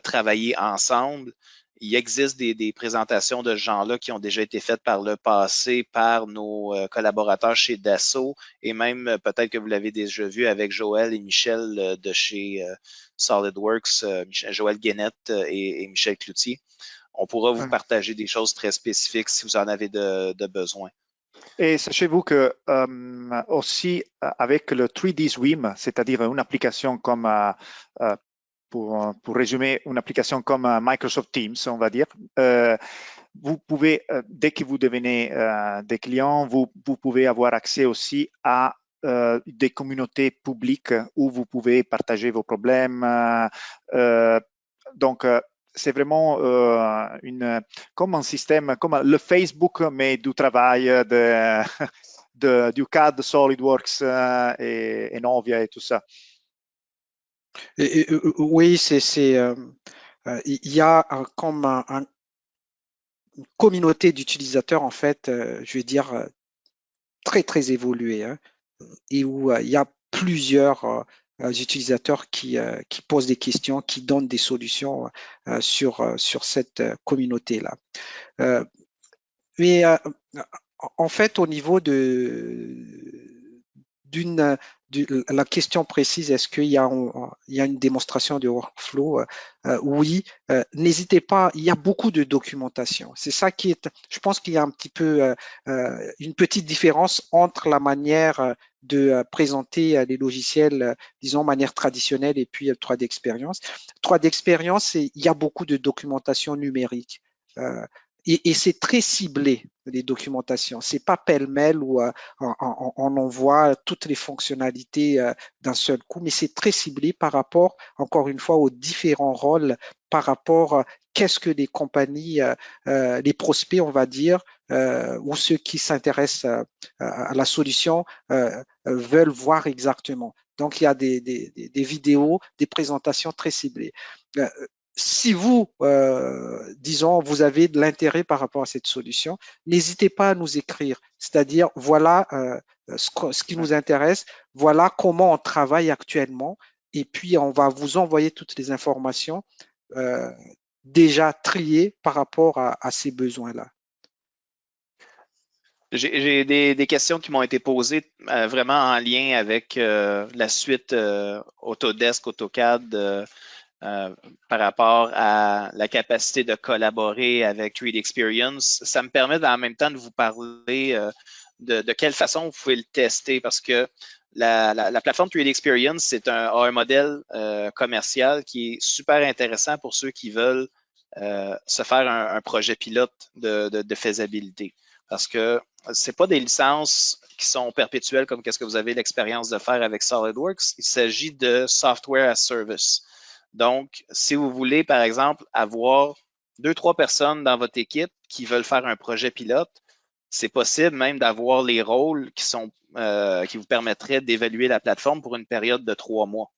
travailler ensemble, il existe des présentations de ce genre-là qui ont déjà été faites par le passé par nos collaborateurs chez Dassault et même peut-être que vous l'avez déjà vu avec Joël et Michel de chez SolidWorks, Joël Guénette et Michel Cloutier. On pourra vous partager des choses très spécifiques si vous en avez de besoin. Et sachez-vous que aussi avec le 3D Swim, c'est-à-dire une application comme pour résumer, une application comme Microsoft Teams, on va dire. Vous pouvez, dès que vous devenez des clients, vous pouvez avoir accès aussi à des communautés publiques où vous pouvez partager vos problèmes. Donc, c'est vraiment comme un système, comme le Facebook, mais du travail du CAD, SolidWorks et Novia et tout ça. Oui, il y a comme une communauté d'utilisateurs, en fait, je vais dire, très évoluée, hein, et où il y a plusieurs utilisateurs qui posent des questions, qui donnent des solutions sur cette communauté-là. Mais en fait, au niveau la question précise, est-ce qu'il y a une démonstration de workflow? Oui, n'hésitez pas, il y a beaucoup de documentation. C'est ça qui est, je pense qu'il y a un petit peu une petite différence entre la manière de présenter les logiciels, disons, manière traditionnelle et puis 3D Experience. 3D Experience, il y a beaucoup de documentation numérique. Et c'est très ciblé, les documentations. C'est pas pêle-mêle où on envoie toutes les fonctionnalités d'un seul coup, mais c'est très ciblé par rapport, encore une fois, aux différents rôles, par rapport qu'est-ce que les compagnies, les prospects, on va dire, ou ceux qui s'intéressent à la solution veulent voir exactement. Donc, il y a des vidéos, des présentations très ciblées. Si vous, disons, vous avez de l'intérêt par rapport à cette solution, n'hésitez pas à nous écrire. C'est-à-dire, voilà ce qui nous intéresse, voilà comment on travaille actuellement, et puis on va vous envoyer toutes les informations déjà triées par rapport à ces besoins-là. J'ai des questions qui m'ont été posées vraiment en lien avec la suite Autodesk, AutoCAD, par rapport à la capacité de collaborer avec 3D Experience. Ça me permet en même temps de vous parler de quelle façon vous pouvez le tester, parce que la plateforme 3D Experience a un modèle commercial qui est super intéressant pour ceux qui veulent se faire un projet pilote de faisabilité. Parce que c'est pas des licences qui sont perpétuelles comme qu'est-ce que vous avez l'expérience de faire avec SolidWorks. Il s'agit de software as service. Donc, si vous voulez, par exemple, avoir 2-3 personnes dans votre équipe qui veulent faire un projet pilote, c'est possible même d'avoir les rôles qui vous permettraient d'évaluer la plateforme pour une période de 3 mois.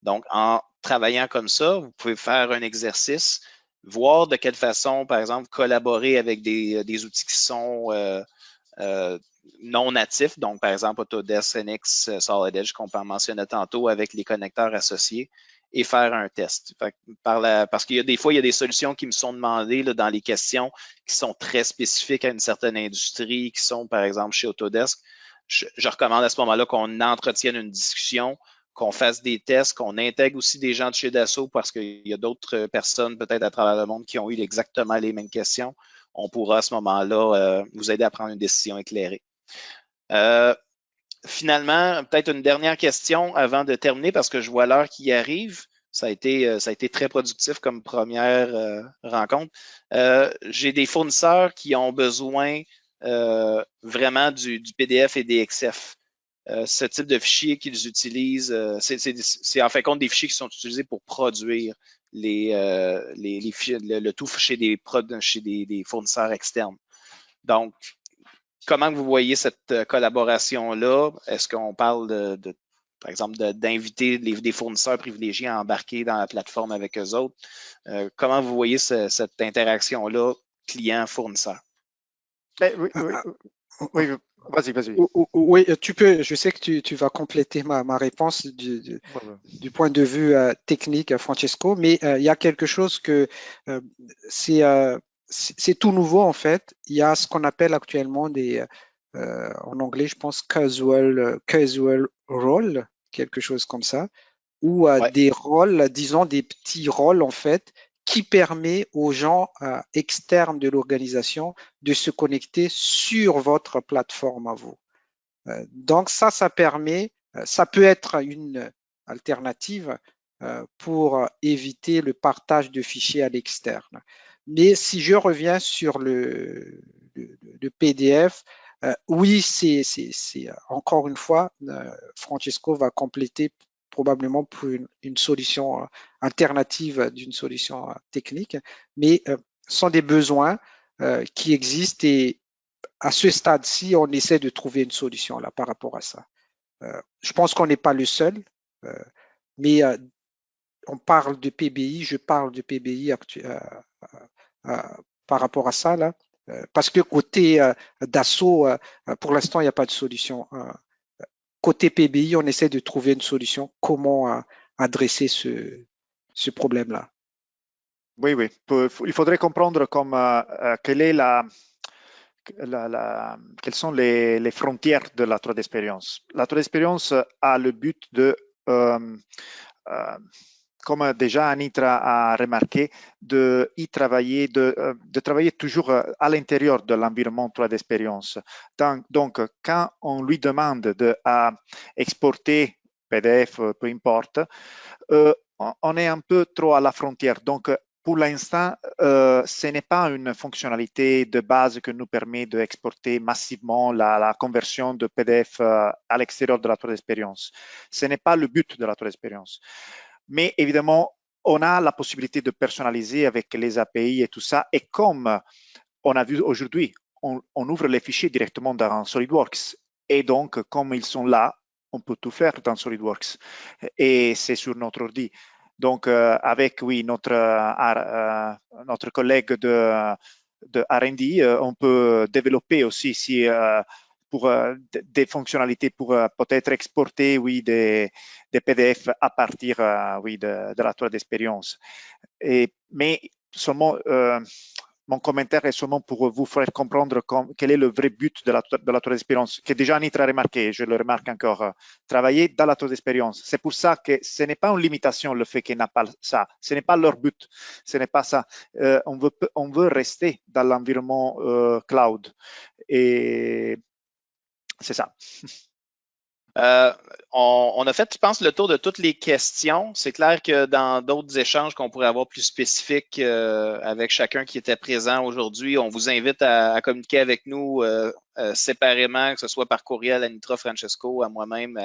Donc, en travaillant comme ça, vous pouvez faire un exercice, voir de quelle façon, par exemple, collaborer avec des outils qui sont non natifs, donc par exemple Autodesk, NX, Solid Edge qu'on mentionnait tantôt avec les connecteurs associés, et faire un test. Parce qu'il y a des fois, il y a des solutions qui me sont demandées là, dans les questions qui sont très spécifiques à une certaine industrie, qui sont par exemple chez Autodesk. Je recommande à ce moment-là qu'on entretienne une discussion, qu'on fasse des tests, qu'on intègre aussi des gens de chez Dassault parce qu'il y a d'autres personnes peut-être à travers le monde qui ont eu exactement les mêmes questions. On pourra à ce moment-là vous aider à prendre une décision éclairée. Finalement, peut-être une dernière question avant de terminer parce que je vois l'heure qui arrive. Ça a été très productif comme première rencontre. J'ai des fournisseurs qui ont besoin vraiment du PDF et des XF. Ce type de fichiers qu'ils utilisent, c'est en fin de compte des fichiers qui sont utilisés pour produire les fichiers, le tout chez des fournisseurs externes. Donc, comment vous voyez cette collaboration-là? Est-ce qu'on parle par exemple, d'inviter des fournisseurs privilégiés à embarquer dans la plateforme avec eux autres? Comment vous voyez cette interaction-là client-fournisseur? Oui, vas-y. Oui, tu peux. Je sais que tu vas compléter ma réponse du point de vue technique, Francesco, mais il y a quelque chose que c'est tout nouveau en fait. Il y a ce qu'on appelle actuellement en anglais, je pense, casual role, quelque chose comme ça, ou des rôles, disons des petits rôles en fait, qui permet aux gens externes de l'organisation de se connecter sur votre plateforme à vous. Donc ça permet, ça peut être une alternative pour éviter le partage de fichiers à l'externe. Mais si je reviens sur le PDF, oui, c'est encore une fois, Francesco va compléter probablement pour une solution alternative d'une solution technique, mais sont des besoins qui existent et à ce stade-ci, on essaie de trouver une solution là par rapport à ça. Je pense qu'on n'est pas le seul, mais on parle de PBI, je parle de PBI par rapport à ça là, parce que côté Dassault, pour l'instant, il n'y a pas de solution. Côté PBI, on essaie de trouver une solution. Comment adresser ce problème-là? Oui, oui. Il faudrait comprendre comme quelle est quelles sont les frontières de la tour d'expérience. La tour d'expérience a le but de comme déjà Anitra a remarqué, de travailler toujours à l'intérieur de l'environnement 3 d'expérience. Donc, quand on lui demande d'exporter PDF, peu importe, on est un peu trop à la frontière. Donc, pour l'instant, ce n'est pas une fonctionnalité de base qui nous permet d'exporter massivement la conversion de PDF à l'extérieur de la tour d'expérience. Ce n'est pas le but de la tour d'expérience. Mais évidemment, on a la possibilité de personnaliser avec les API et tout ça. Et comme on a vu aujourd'hui, on ouvre les fichiers directement dans SolidWorks. Et donc, comme ils sont là, on peut tout faire dans SolidWorks. Et c'est sur notre ordi. Donc, avec oui, notre collègue de R&D, on peut développer aussi si pour des fonctionnalités pour peut-être exporter oui, des PDF à partir oui, de la tour d'expérience. Mais seulement, mon commentaire est seulement pour vous faire comprendre quel est le vrai but de la tour d'expérience, que déjà Anitra a remarqué, je le remarque encore, travailler dans la tour d'expérience. C'est pour ça que ce n'est pas une limitation le fait qu'il n'a pas ça, ce n'est pas leur but, ce n'est pas ça. On veut rester dans l'environnement cloud et c'est ça. On a fait, je pense, le tour de toutes les questions. C'est clair que dans d'autres échanges qu'on pourrait avoir plus spécifiques avec chacun qui était présent aujourd'hui, on vous invite à communiquer avec nous séparément, que ce soit par courriel à Anitra, Francesco, à moi-même,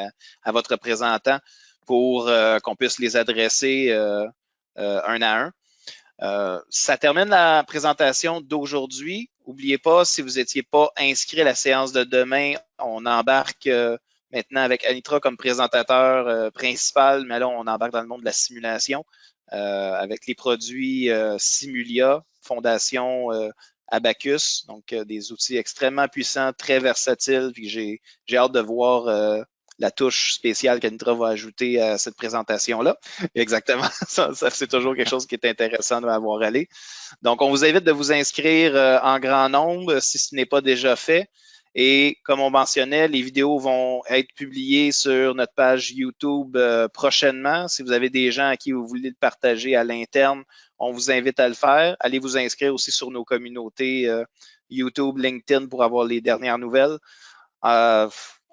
à votre représentant, pour qu'on puisse les adresser un à un. Ça termine la présentation d'aujourd'hui. N'oubliez pas, si vous n'étiez pas inscrit à la séance de demain, on embarque maintenant avec Anitra comme présentateur principal, mais là, on embarque dans le monde de la simulation avec les produits Simulia, Fondation Abacus, donc des outils extrêmement puissants, très versatiles, puis j'ai hâte de voir la touche spéciale qu'Anitra va ajouter à cette présentation-là. Exactement, ça c'est toujours quelque chose qui est intéressant de voir aller. Donc, on vous invite de vous inscrire en grand nombre si ce n'est pas déjà fait. Et comme on mentionnait, les vidéos vont être publiées sur notre page YouTube prochainement. Si vous avez des gens à qui vous voulez le partager à l'interne, on vous invite à le faire. Allez vous inscrire aussi sur nos communautés YouTube, LinkedIn pour avoir les dernières nouvelles.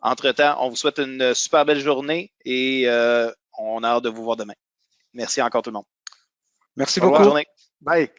Entre-temps, on vous souhaite une super belle journée et on a hâte de vous voir demain. Merci encore tout le monde. Merci beaucoup. Bonne journée. Bye.